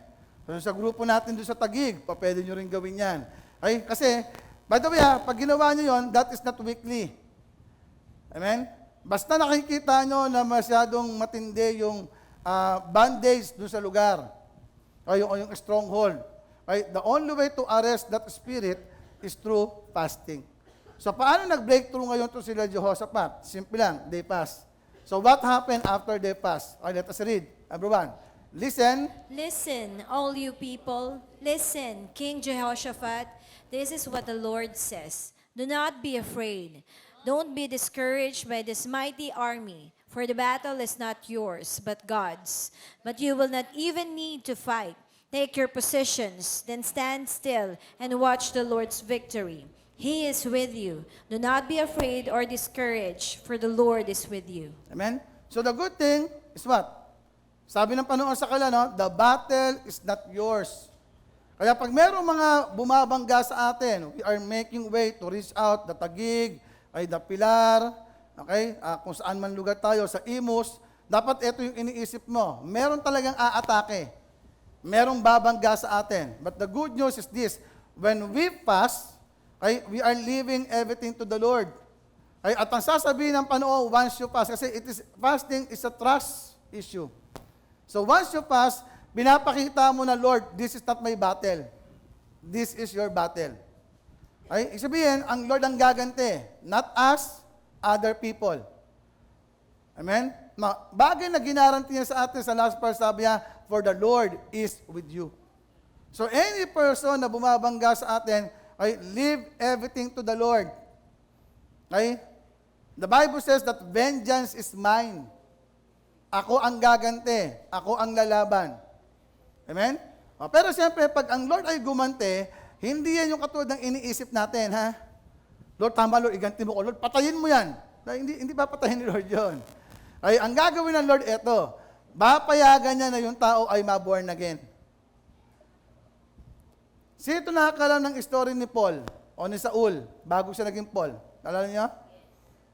So sa grupo natin doon sa Taguig, pwede nyo rin gawin yan. Okay? Kasi, by the way pag ginawa nyo yon, that is not weekly. Amen? Basta nakikita nyo na masyadong matindi yung bandage doon sa lugar. O yung stronghold. Okay? The only way to arrest that spirit is through fasting. So paano nag-breakthrough ngayon to sila Jehoshaphat? Simple lang, they fast. So what happened after they fast? Okay, let us read. Everyone, listen. Listen, all you people, listen, King Jehoshaphat, this is what the Lord says. Do not be afraid. Don't be discouraged by this mighty army, for the battle is not yours, but God's. But you will not even need to fight. Take your positions, then stand still and watch the Lord's victory. He is with you. Do not be afraid or discouraged, for the Lord is with you. Amen? So the good thing is what? Sabi ng Panginoon sa kanila, no? The battle is not yours. Kaya pag merong mga bumabangga sa atin, we are making way to reach out the Taguig, ay the Pilar, okay? Kung saan man lugar tayo, sa Imus, dapat ito yung iniisip mo. Meron talagang aatake. Merong babangga sa atin. But the good news is this, when we fast, okay, we are leaving everything to the Lord. Okay, at ang sasabihin ng Panginoon, once you fast, kasi fasting is a trust issue. So once you fast, pinapakita mo na, Lord, this is not my battle. This is your battle. Okay? Ibig sabihin, ang Lord ang gaganti. Not us, other people. Amen? Bagay na ginaranti niya sa atin sa last part, sabi niya, for the Lord is with you. So any person na bumabangga sa atin, ay leave everything to the Lord. Okay? The Bible says that vengeance is mine. Ako ang gaganti. Ako ang lalaban. Amen? Pero siyempre, pag ang Lord ay gumante, hindi yan yung katulad ng iniisip natin, ha? Lord, tama Lord, iganti mo ko. Lord, patayin mo yan. Hindi ba patayin ni Lord yun? Ay, ang gagawin ng Lord, eto, papayagan niya na yung tao ay maborn again. Sino nakakalam ng story ni Paul o ni Saul bago siya naging Paul? Naalala niyo?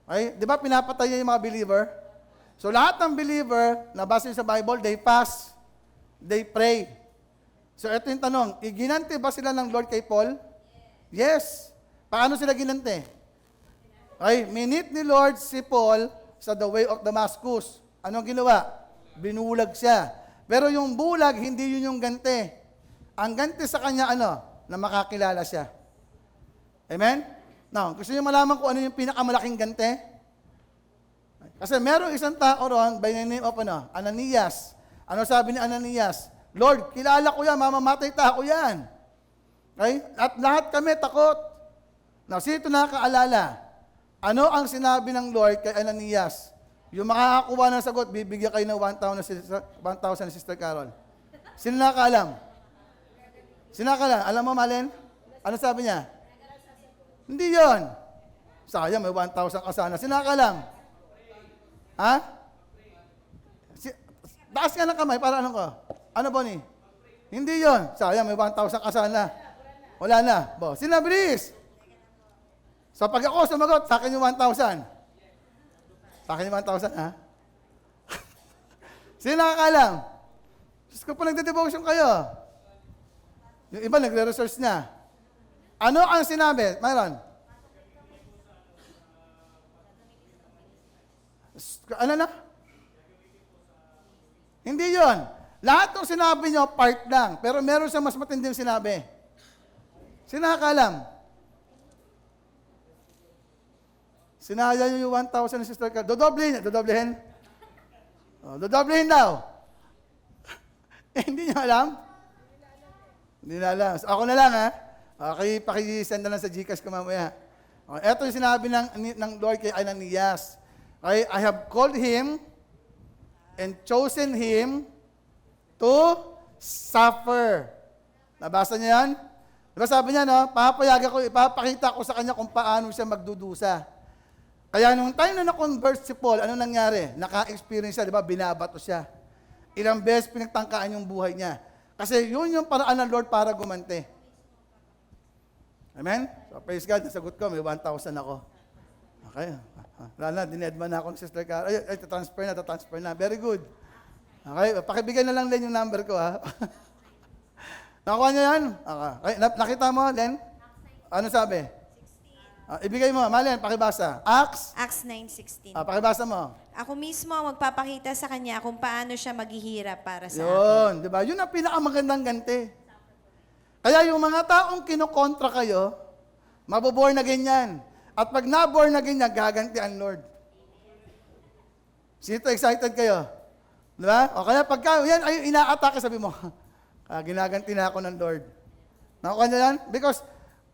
Ay, di ba pinapatay niya yung mga believer? So lahat ng believer, nabasa niyo sa Bible, they fast, they pray. So ito yung tanong, iginante ba sila ng Lord kay Paul? Yes. Paano sila ginante? Ay, minit ni Lord si Paul sa the way of Damascus. Anong ginawa? Binulag siya. Pero yung bulag, hindi yun yung gante. Ang ganti sa kanya, na makakilala siya. Amen? Now, gusto niyo malaman kung ano yung pinakamalaking gante? Kasi merong isang tao ron by the name of Ananias. Ano sabi ni Ananias? Lord, kilala ko yan, mamamatay ako yan. Okay? At lahat kami takot. Now, sino ito nakakaalala? Ano ang sinabi ng Lord kay Ananias? Yung makakakuha ng sagot, bibigyan kayo ng 1,000 ni Sister Carol. Sino nakakaalam? Sinakala, alam mo, Malen? Ano sabi niya? Hindi yon. Sayang, may 1,000 ka sana. Sinakalam? Ha? Taas ka ng kamay, para ano ko? Ano ba ni? Hindi yon. Sayang, may 1,000 ka sana. Wala na. Bo, sinabilis. So pag ako sumagot, sa akin yung 1,000. Sa akin yung 1,000, ha? Sino nakakalam? Diyos ko po, nagde-devotion kayo. Yung iba, nagre-research na. Ano ang sinabi? Mayroon? Ano na? Hindi yon. Lahat ng sinabi nyo, part lang. Pero meron siyang mas matinding sinabi. Sinakalam. Sinaya nyo yung 1,000 ni Sister Carl. Dodoblehin. Dodoblehin? Dodoblehin daw. Hindi nyo alam? Hindi na alam. So, ako na lang, ha? Okay, pakisend na lang sa Gcash ko mamaya. Okay, ito yung sinabi ng Lord kay Ananias. Okay, I have called him and chosen him to suffer. Nabasa niyo yan? Diba sabi niya, papayagan ko, ipapakita ko sa kanya kung paano siya magdudusa. Kaya nung time na na-convert si Paul, ano nangyari? Naka-experience siya, di ba? Binabato siya. Ilang beses pinagtangkaan yung buhay niya. Kasi yun yung paraan ng Lord para gumante. Amen? So, praise God, nasagot ko, may 1,000 ako. Okay. Wala na, dinedman na ako ng Sister Carol. Ay, tatransfer na. Very good. Okay, pakibigay na lang din yung number ko, ha? Nakuha niyo yan? Okay. Nakita mo, Len? Ano sabi? Ibigay mo, Malen, pakibasa. Acts 9:16. Pakibasa mo. Ako mismo ang magpapakita sa kanya kung paano siya maghihirap para sa akin. Yun, di ba? Yun ang pinakamagandang ganti. Kaya yung mga taong kinokontra kayo, Maboborn again yan. At pag na-born again yan, gaganti ang Lord. Sino excited kayo? Di ba? O kaya pagka yan ay ina-atake, sabi mo, ginaganti na ako ng Lord. Nakuha niyo yan? Because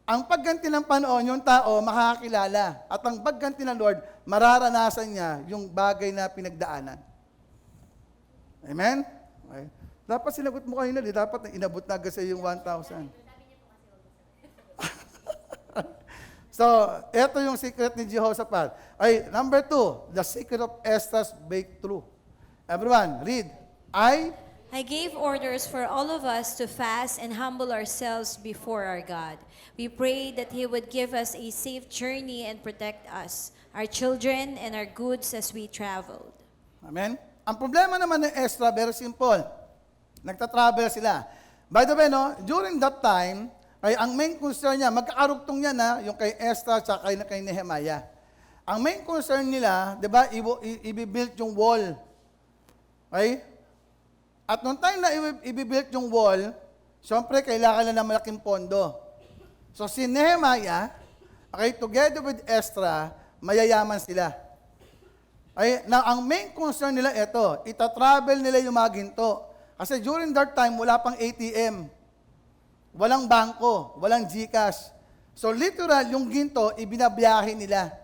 ang pagganti ng Panginoon, yung tao makakakilala. At ang pagganti ng Lord, mararanasan niya yung bagay na pinagdaanan. Amen? Okay. Dapat sinagot mo kanina, di dapat inabot na agad sa yung 1,000. So, ito yung secret ni Jehoshaphat. Ay, number 2, the secret of Esther's breakthrough. Everyone, read. I gave orders for all of us to fast and humble ourselves before our God. We prayed that He would give us a safe journey and protect us, our children, and our goods as we traveled. Amen? Ang problema naman ng Ezra, very simple. Nagtatravel sila. By the way, no, during that time, ay ang main concern niya, magkakarugtong yan yung kay Ezra at kay Nehemiah. Ang main concern nila, di ba, i-build yung wall. Okay? At nung time na i-build yung wall, siyempre, kailangan na ng malaking pondo. So si Nehemiah, okay, together with Ezra, mayayaman sila. Ay, na ang main concern nila ito, itatravel nila yung mga ginto. Kasi during that time, wala pang ATM. Walang bangko, walang GCash. So literal, yung ginto, ibinabiyahe nila.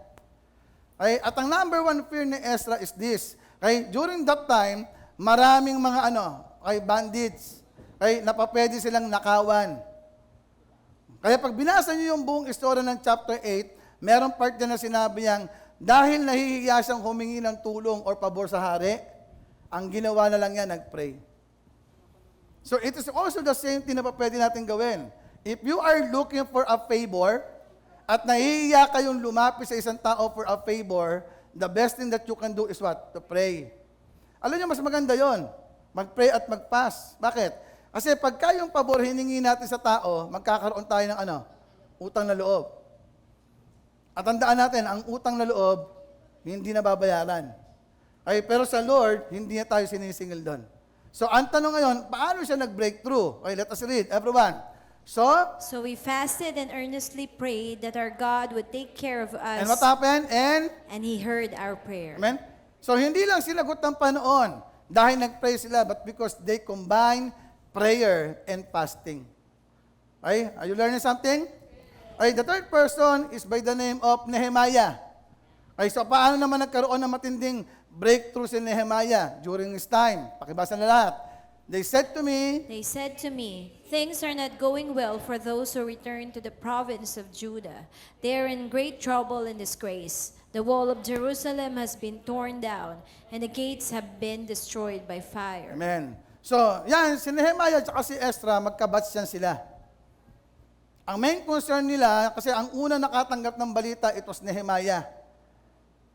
Okay? At ang number one fear ni Ezra is this. Okay? During that time, maraming mga bandits, okay, napapwede silang nakawan. Kaya pag binasa niyo yung buong istorya ng chapter 8, merong part na sinabi niyang, dahil nahihiya siyang humingi ng tulong or pabor sa hari, ang ginawa na lang niya, nag-pray. So it is also the same thing na pwede natin gawin. If you are looking for a favor, at nahihiya kayong lumapit sa isang tao for a favor, the best thing that you can do is what? To pray. Alam niyo, mas maganda yon. Mag-pray at mag-fast. Bakit? Kasi pagka yung pabor hiningi natin sa tao, magkakaroon tayo ng utang na loob. At tandaan natin, ang utang na loob, hindi na babayaran. Ay, pero sa Lord, hindi na tayo sinisingil doon. So, ang tanong ngayon, paano siya nag-breakthrough? Okay, let us read. Everyone. So we fasted and earnestly prayed that our God would take care of us. And what happened? And He heard our prayer. Amen? So, hindi lang sinagot ng Panginoon dahil nag-pray sila, but because they combine prayer and fasting. Okay? Are you learning something? Okay, the third person is by the name of Nehemiah. Okay, so paano naman nagkaroon ng matinding breakthrough si Nehemiah during his time? Pakibasa na lahat. They said to me, things are not going well for those who return to the province of Judah. They are in great trouble and disgrace. The wall of Jerusalem has been torn down, and the gates have been destroyed by fire. Amen. So, yan, si Nehemiah at si Ezra, magkabats yan sila. Ang main concern nila, kasi ang una nakatanggap ng balita, it was Nehemiah.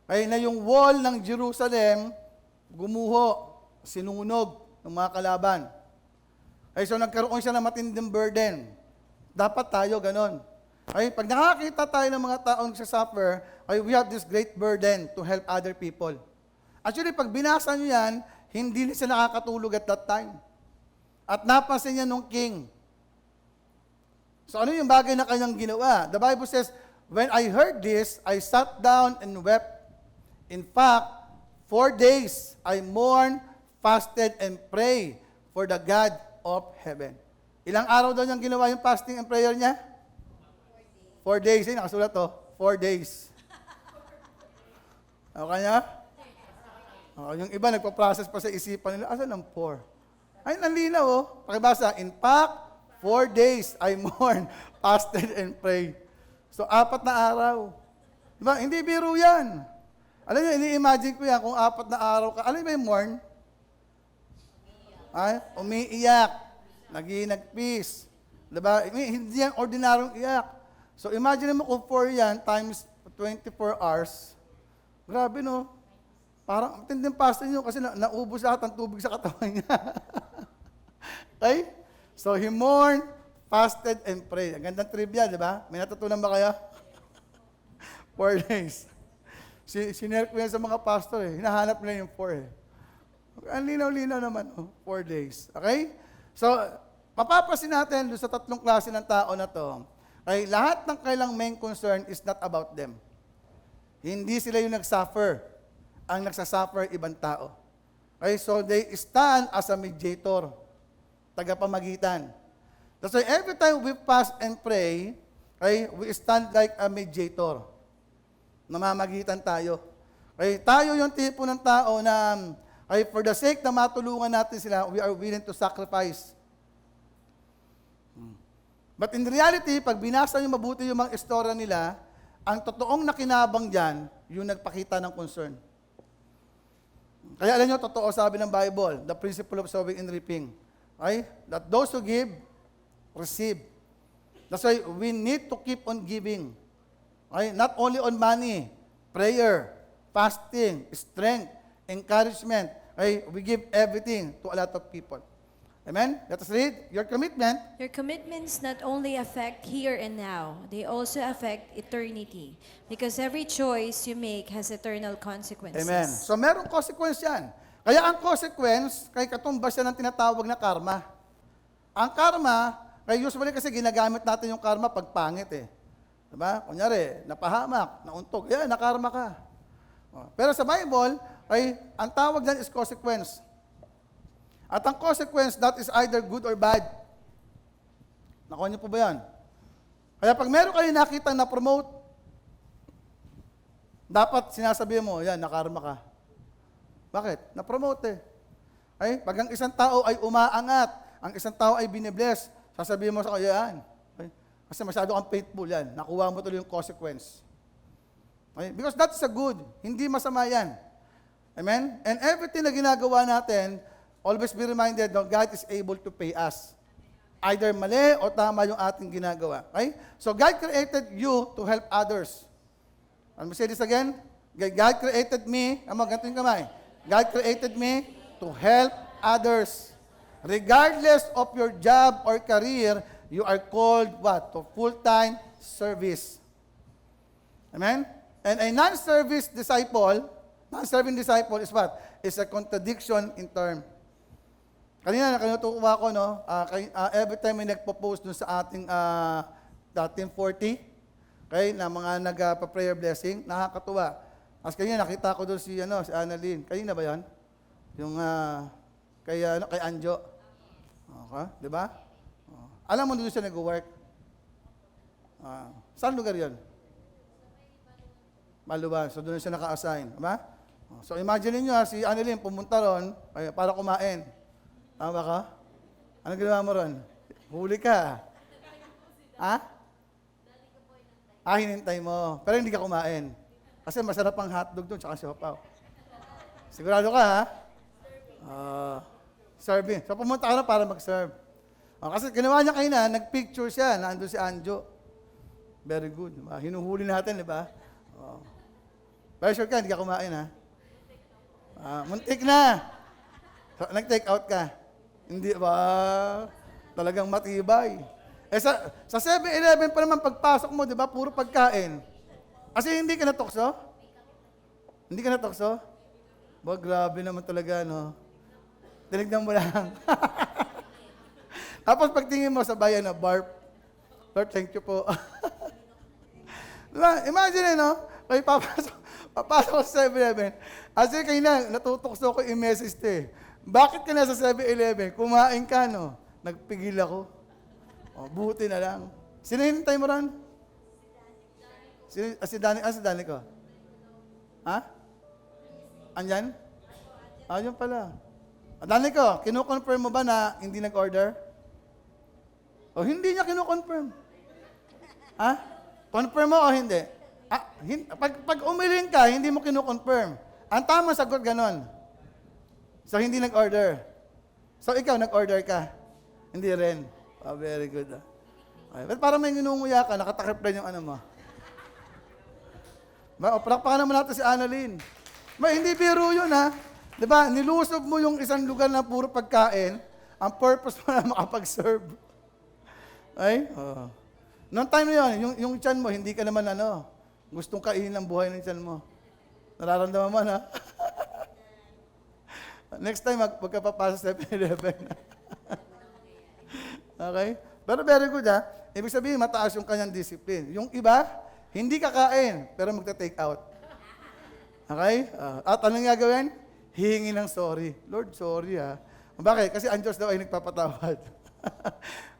Ay na yung wall ng Jerusalem, gumuho, sinunog ng mga kalaban. Ay so nagkaroon siya ng matinding burden. Dapat tayo ganon. Ay pag nakakita tayo ng mga taong nagsasuffer, ay we have this great burden to help other people. Actually, pag binasa nyo yan, hindi na siya nakakatulog at that time. At napansin niya nung king. So ano yung bagay na kanyang ginawa? The Bible says, when I heard this, I sat down and wept. In fact, 4 days I mourned, fasted, and prayed for the God of heaven. Ilang araw daw niyang ginawa yung fasting and prayer niya? 4 days. Nakasulat to. 4 days. Ano kanya? Yung iba nagpa-process pa sa isipan nila. Asan ang 4? Ay, nanlinaw Pakibasa. In fact, 4 days I mourned, fasted, and prayed. So, 4 na araw. Diba? Hindi biro yan. Alam niyo, ini-imagine ko yan kung 4 na araw ka. Alam niyo ba yung mourn? Ay, umiiyak. Nag-peace. Diba? Hindi yan ordinaryong iyak. So imagine mo kung 4 yan times 24 hours. Grabe no? Parang matinding pasta niyo kasi naubos lahat ang tubig sa katawan niya. Okay? So he mourned, fasted, and prayed. Ang gandang trivia, di ba? May natutunan ba kayo? 4 days. Sinare ko yan sa mga pastor Hinahanap nila yung 4 Ang linaw-linaw naman, 4 days. Okay? So, mapapasin natin doon sa 3 klase ng tao na to. Okay, lahat ng kailang main concern is not about them. Hindi sila yung nagsuffer. Ang nagsasuffer, ibang tao. Okay, so they stand as a mediator, tagapamagitan. That's why every time we fast and pray, okay, we stand like a mediator. Namamagitan tayo. Okay, tayo yung tipo ng tao na, okay, for the sake na matulungan natin sila, we are willing to sacrifice. But in reality, pag binasa niyo mabuti yung mga istorya nila, ang totoong nakinabang dyan, yung nagpakita ng concern. Kaya alam niyo, totoo sabi ng Bible, the principle of sowing and reaping. Okay? That those who give, receive. That's why we need to keep on giving. Okay? Not only on money, prayer, fasting, strength, encouragement. Okay? We give everything to a lot of people. Amen? Let us read. Your commitment. Your commitments not only affect here and now, they also affect eternity. Because every choice you make has eternal consequences. Amen. So merong consequence yan. Kaya ang consequence, kay katumbas yan ang tinatawag na karma. Ang karma, kaya usually kasi ginagamit natin yung karma pag pangit eh. Diba? Kunyari, napahamak, nauntog, yan, nakarma ka. Pero sa Bible, ay, ang tawag dyan is consequence. At ang consequence, that is either good or bad. Nakuha niyo po ba yan? Kaya pag meron kayo nakita na promote, dapat sinasabi mo, yan, nakarma ka. Bakit? Na-promote eh. Ay, pag ang isang tao ay umaangat, ang isang tao ay binibless, sasabihin mo sa kanya yan. Okay? Kasi masyado kang faithful yan. Nakuha mo tuloy yung consequence. Okay? Because that's a good. Hindi masama yan. Amen? And everything na ginagawa natin, always be reminded that God is able to pay us. Either mali o tama yung ating ginagawa. Okay? So God created you to help others. Let me say this again. God created me. Ganito yung kamay. God created me to help others. Regardless of your job or career, you are called what? To full-time service. Amen? And a non-serving disciple is what? Is a contradiction in term. Kanina nakanutuwa ko, no? Every time may nagpo-post dun sa ating Team 40, okay, na mga nagpa-prayer blessing, nakakatuwa. As kanina nakita ko doon si Annalyn. Kanina ba 'yan? Yung kay Anjo. Okay, 'di ba? Alam mo doon siya nag-work. Saan lugar 'yon? Maluban. So doon siya naka-assign, 'di ba? So imagine niyo si Annalyn pumunta ron para kumain. Tama ka? Ano ginawa mo ron? Huli ka. Ha? Hinintay mo. Pero hindi ka kumain. Kasi masarap ang hotdog doon, tsaka siopaw. Sigurado ka, ha? Serving. So pumunta ka na para mag-serve. Kasi ginawa niya kayo na, nag-picture siya, nandun si Anjo. Very good. Hinuhuli natin, di ba? Pero sure ka, hindi ka kumain, ha? Muntik na. So, nag-take out ka. Hindi ba? Talagang matibay. Sa 7-Eleven pa naman pagpasok mo, di ba? Puro pagkain. Kasi hindi ka natokso? Hindi ka natokso? Ba, grabe naman talaga, no? Tinignan mo lang. Tapos pagtingin mo sa bayan na barf, Lord, thank you po. Diba? Imagine, no? Kaya papasok ko sa 7-Eleven. Kasi kayo na, natutokso ko yung message Bakit ka na sa 7-Eleven? Kumain ka, no? Nagpigil ako. Buti na lang. Sino hinintay mo ron? Si Dani ko. Ha? Andyan? Yun pala. Dani ko, kinukonfirm mo ba na hindi nag-order? O hindi niya kinukonfirm. Ha? Confirm mo o hindi? Pag umiling ka, hindi mo kinukonfirm. Ang tamang sagot ganon. So hindi nag-order. So ikaw, nag-order ka? Hindi rin. Very good. Okay. But parang may nginunguya ka, nakatakip rin yung ano mo. Palakpakan naman natin si Annalyn. Hindi biro yun, ha? Diba? Nilusob mo yung isang lugar na puro pagkain, ang purpose mo na makapag-serve. Ay? Noong time na yun, yung tiyan mo, hindi ka naman gustong kainin ang buhay ng tiyan mo. Nararamdaman mo, ha? Next time, magkapapasa sa 7-Eleven. Okay? Pero very good, ha? Ibig sabihin, mataas yung kanyang discipline. Yung iba, hindi kakain, pero magta-take out. Okay? At anong gagawin? Hihingi ng sorry. Lord, sorry ha. Bakit? Kasi ang Diyos daw ay nagpapatawad.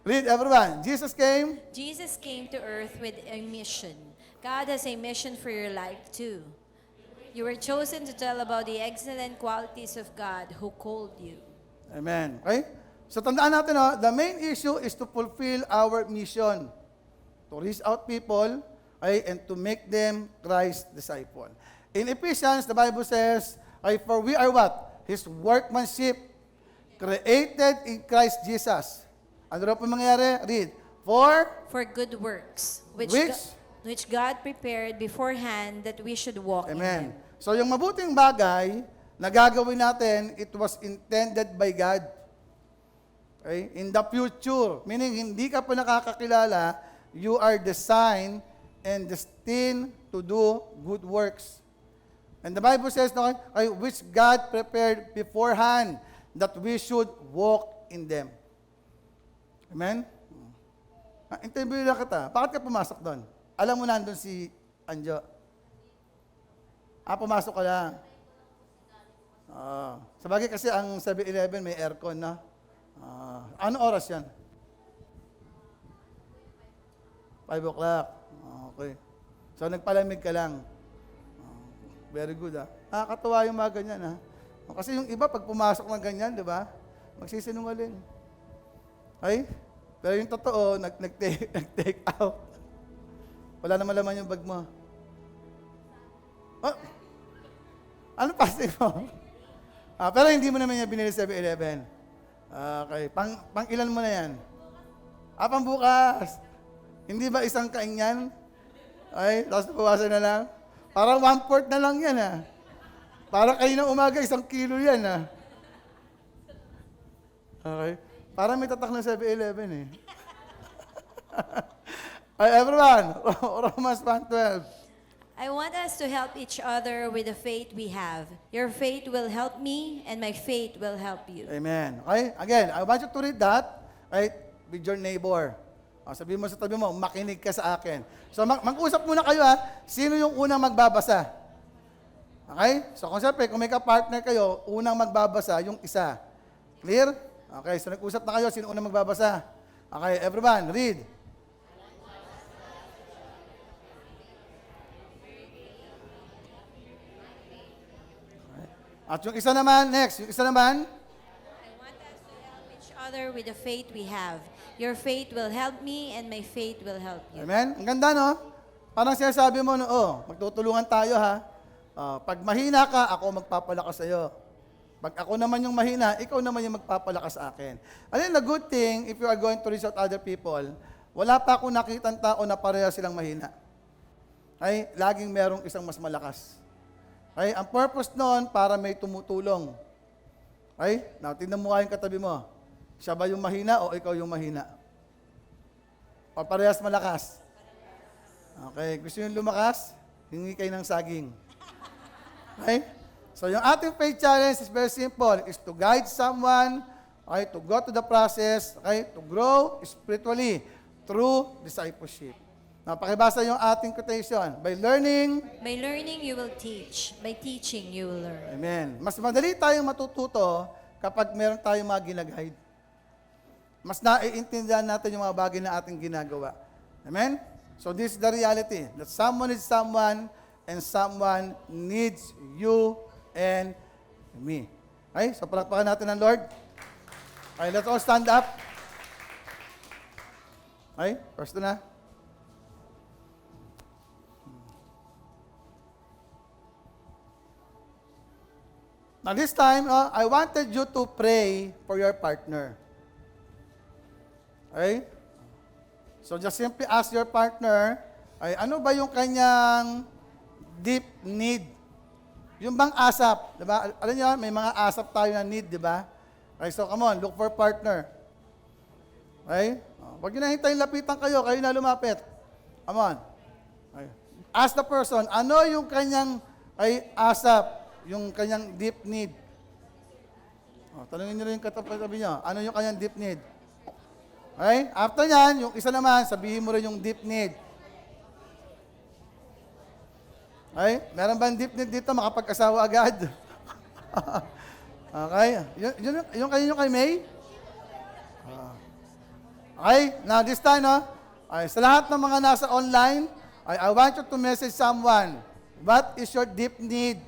Read everyone. Jesus came. Jesus came to earth with a mission. God has a mission for your life too. You were chosen to tell about the excellent qualities of God who called you. Amen. Okay? So tandaan natin, the main issue is to fulfill our mission. To reach out people, okay, and to make them Christ's disciple. In Ephesians, the Bible says, okay, for we are what? His workmanship, created in Christ Jesus. Ano raw po mangyayari? Read. For good works, Which? which God prepared beforehand that we should walk in Amen. them. So yung mabuting bagay na gagawin natin, it was intended by God. Okay? In the future. Meaning, hindi ka pa nakakakilala, you are designed and destined to do good works. And the Bible says, no, which God prepared beforehand that we should walk in them. Amen? Interview lang kita. Bakit ka pumasok doon? Alam mo nandun si Anjo. Pumasok ka lang. Sabagay kasi ang 7-Eleven may aircon, no? Ano oras yan? 5 o'clock. Okay. So nagpalamig ka lang. Very good, ha? Nakakatawa yung mga ganyan, ha? Kasi yung iba, pag pumasok ng ganyan, di ba? Magsisinungaling. Ay? Pero yung totoo, nag-take out. Wala naman laman yung bag mo. Oh, ano plastic mo? Pero hindi mo naman yung binili sa 7-Eleven. Okay. Pang ilan mo na yan? Pang bukas. Hindi ba isang kain yan? Ay, tapos nabawasan na lang? Parang 1/4 na lang yan, ha? Parang kayo ng umaga, 1 kilo yan, ha? Okay. Parang may tatak ng 7-Eleven, eh. Ay, everyone, Romans 1:12. I want us to help each other with the faith we have. Your faith will help me, and my faith will help you. Amen. Okay? Again, I want you to read that, right, with your neighbor. Sabihin mo sa tabi mo, makinig ka sa akin. So, mag-usap muna kayo, ha? Sino yung unang magbabasa? Okay? So, kung may ka-partner kayo, unang magbabasa, yung isa. Clear? Okay, so nag-usap na kayo, sino unang magbabasa? Okay, everyone, read. At yung isa naman, next, yung isa naman. I want us to help each other with the faith we have. Your faith will help me, and my faith will help you. Amen? Ang ganda, no? Parang sinasabi mo, magtutulungan tayo, ha? Pag mahina ka, ako magpapalakas sa'yo. Pag ako naman yung mahina, ikaw naman yung magpapalakas sa akin. And the good thing, if you are going to reach out other people, wala pa akong nakitang tao na pareha silang mahina. Ay, laging merong isang mas malakas. Ay, ang purpose noon, para may tumutulong. Ay, now, tingnan mo nga yung katabi mo. Siya ba yung mahina o ikaw yung mahina? O parehas malakas? Okay, gusto yung lumakas? Hingi kayo ng saging. Okay? So, yung ating faith challenge is very simple. Is to guide someone, okay, to go to the process, okay, to grow spiritually through discipleship. Now, pakibasa yung ating quotation. By learning, you will teach. By teaching, you will learn. amen. Mas madali tayong matututo kapag meron tayong mga ginaguide. Mas naiintindihan natin yung mga bagay na ating ginagawa. Amen? So this is the reality, that someone needs someone, and someone needs you and me. Okay? So palakpakan natin ang Lord. Okay, let's all stand up. Okay? First na. Now this time, I wanted you to pray for your partner. Okay? So just simply ask your partner, ay ano ba yung kanyang deep need? Yung bang asap, di ba? Alam niyo, may mga asap tayo na need, di ba? Okay, so come on, look for partner. Okay? Pag hinahintay lapitan kayo na lumapit. Come on. Okay. Ask the person, ano yung kanyang asap, yung kanyang deep need? Tanungin niyo rin yung katabi niyo, ano yung kanyang deep need? Okay? After yan, yung isa naman, sabihin mo rin yung deep need. Okay? Meron ba deep need dito? Makapag-asawa agad? Okay? Yung kayo kay May? Okay? Now, this time, no? Okay, sa lahat ng mga nasa online, I want you to message someone. What is your deep need?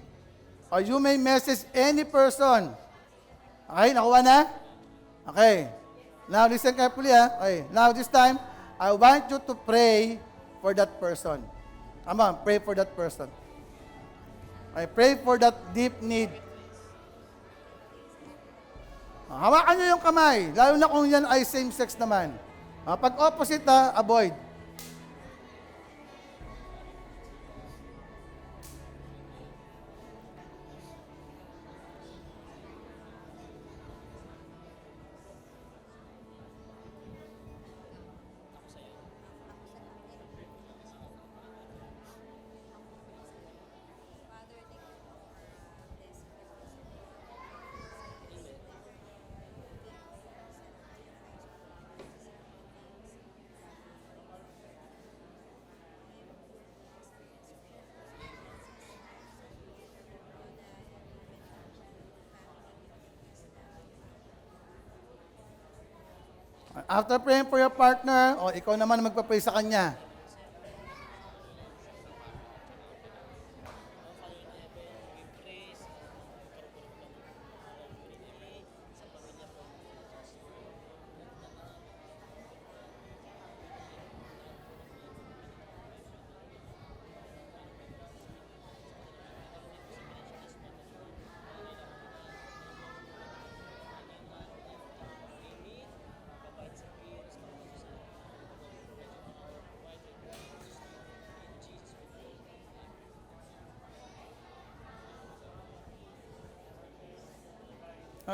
Or you may message any person. Okay? Nakuha na? Okay. Now, listen carefully, ha? Okay. Now, this time, I want you to pray for that person. Come on, pray for that person. I pray for that deep need. Hawakan niyo yung kamay, lalo na kung yan ay same-sex naman. Pag opposite, avoid. After praying for your partner, o ikaw naman magpa-pray sa kanya.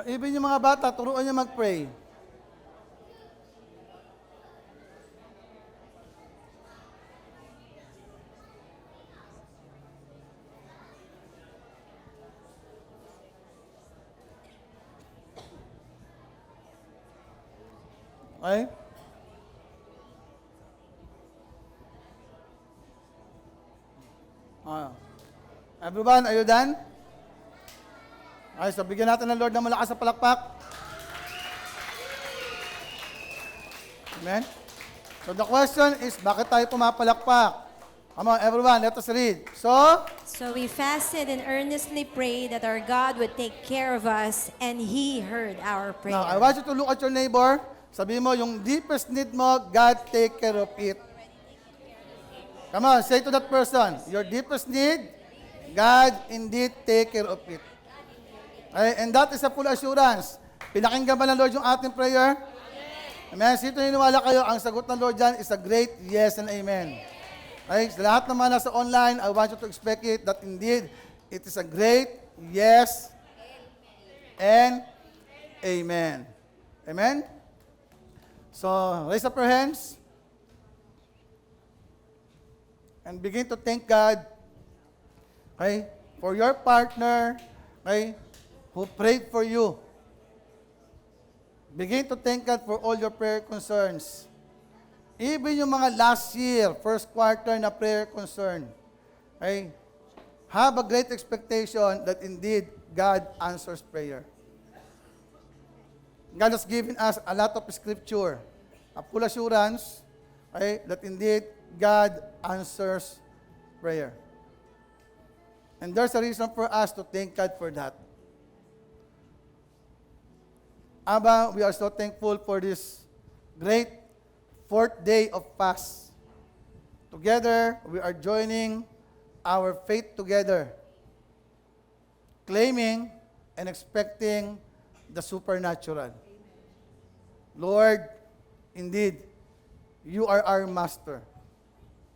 Even yung mga bata, turuan niya mag-pray. Okay? Everyone, are you done? Okay, so bigyan natin ng Lord ng malakas na palakpak. Amen? So the question is, bakit tayo pumapalakpak? Come on, everyone, let us read. So we fasted and earnestly prayed that our God would take care of us, and He heard our prayer. Now, I want you to look at your neighbor. Sabi mo, yung deepest need mo, God take care of it. Come on, say to that person, your deepest need, God indeed take care of it. And that is a full assurance. Pinakinggan ba ng Lord yung ating prayer? Amen. Sino niniwala kayo, ang sagot ng Lord dyan is a great yes and amen. Okay, sa lahat naman nasa online, I want you to expect it that indeed, it is a great yes and amen. Amen? So, raise up your hands and begin to thank God, okay, for your partner, okay, who prayed for you. Begin to thank God for all your prayer concerns. Even yung mga last year, first quarter na prayer concern. Okay? Have a great expectation that indeed God answers prayer. God has given us a lot of scripture, a full assurance, okay, that indeed God answers prayer. And there's a reason for us to thank God for that. Abba, we are so thankful for this great fourth day of fast. Together, we are joining our faith together, claiming and expecting the supernatural. Lord, indeed, you are our master.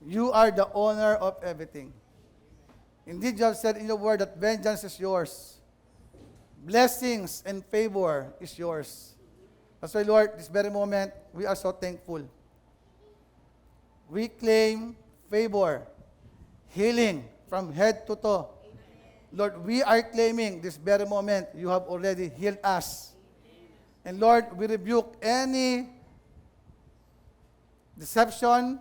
You are the owner of everything. Indeed, you have said in your word that vengeance is yours. Blessings and favor is yours. That's why, Lord, this very moment, we are so thankful. We claim favor, healing from head to toe. Lord, we are claiming this very moment, you have already healed us. And Lord, we rebuke any deception,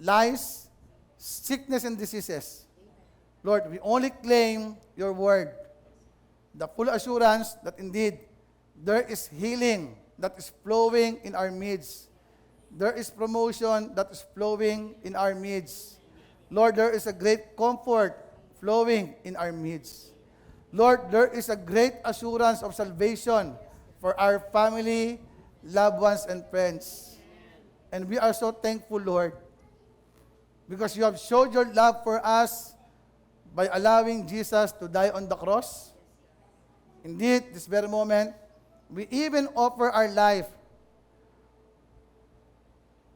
lies, sickness, and diseases. Lord, we only claim your word, the full assurance that indeed there is healing that is flowing in our midst. There is promotion that is flowing in our midst. Lord, there is a great comfort flowing in our midst. Lord, there is a great assurance of salvation for our family, loved ones, and friends. And we are so thankful, Lord, because you have showed your love for us by allowing Jesus to die on the cross. Indeed, this very moment, we even offer our life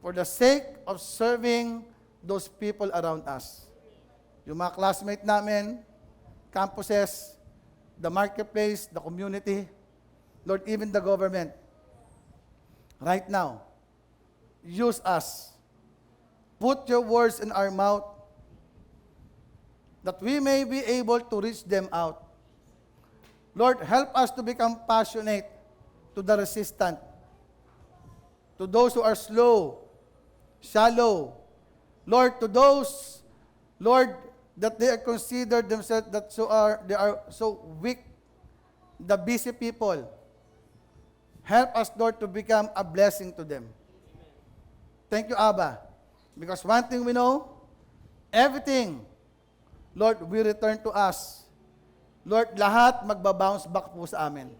for the sake of serving those people around us. Yung mga classmate namin, campuses, the marketplace, the community, Lord, even the government. Right now, use us. Put your words in our mouth that we may be able to reach them out. Lord, help us to become passionate to the resistant, to those who are slow, shallow. Lord, to those, Lord, that they are considered themselves that they are so weak, the busy people. Help us, Lord, to become a blessing to them. Thank you, Abba. Because one thing we know, everything, Lord, will return to us. Lord, lahat magbabounce back po sa amin.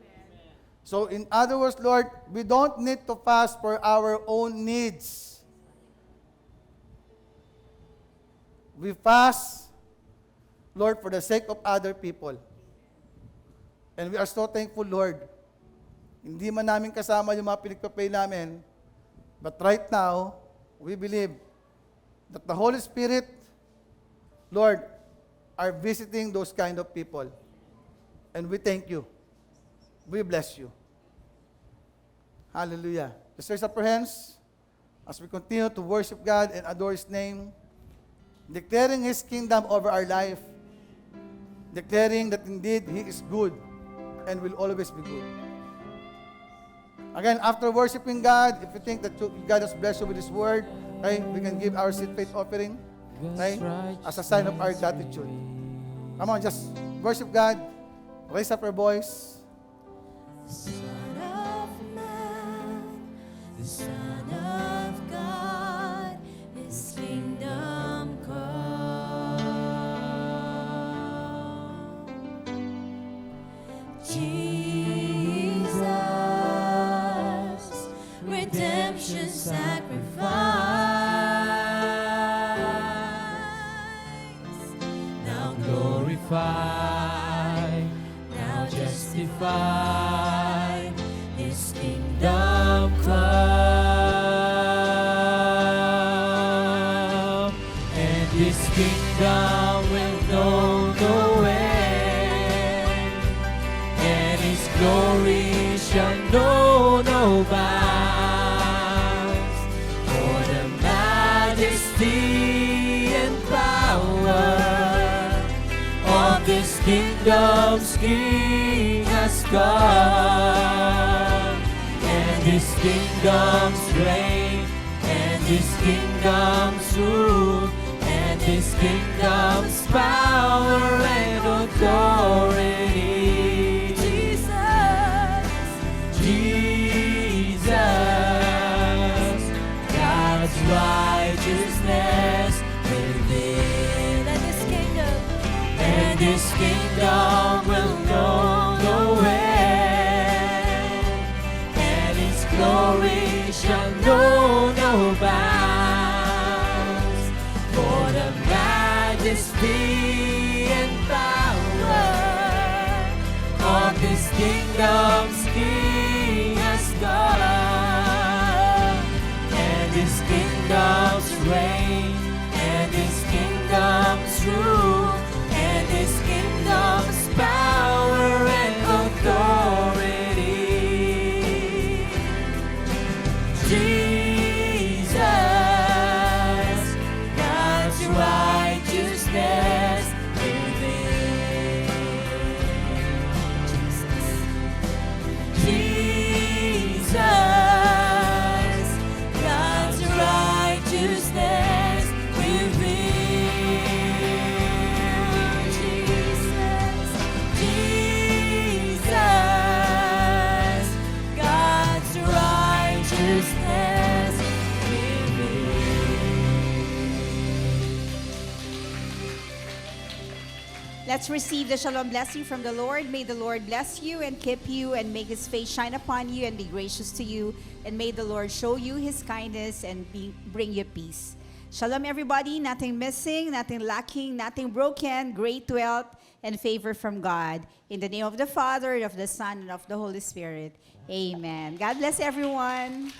So in other words, Lord, we don't need to fast for our own needs. We fast, Lord, for the sake of other people. And we are so thankful, Lord. Hindi man namin kasama yung mga pinagpapay namin, but right now, we believe that the Holy Spirit, Lord, are visiting those kind of people. And we thank you. We bless you. Hallelujah. Let's raise up our hands as we continue to worship God and adore His name, declaring His kingdom over our life, declaring that indeed He is good and will always be good. Again, after worshiping God, if you think that God has blessed you with His word, okay, we can give our seed faith offering, okay, as a sign of our gratitude. Come on, just worship God. Raise up your voice. Son of man, the Son of God, His kingdom come. Jesus, redemption sacrifice, now glorified, now justified, His kingdom come, and His kingdom will know no end, and His glory shall know no bounds, for the majesty and power of this kingdom's King has come, and His kingdom's reign, and His kingdom's rule, and His kingdom's power and authority. Jesus, God's righteousness within, and His kingdom, and His kingdom will know no end, and His glory shall know no bounds, for the majesty and power of this kingdom's King has come, and His kingdom's reign, and His kingdom's rule, and His kingdom's power and authority. Jesus, God's righteousness within. Jesus, God's righteousness. Let's receive the shalom blessing from the Lord. May the Lord bless you and keep you and make his face shine upon you and be gracious to you. And may the Lord show you his kindness and bring you peace. Shalom, everybody. Nothing missing, nothing lacking, nothing broken. Great wealth and favor from God. In the name of the Father, of the Son, and of the Holy Spirit. Amen. God bless everyone.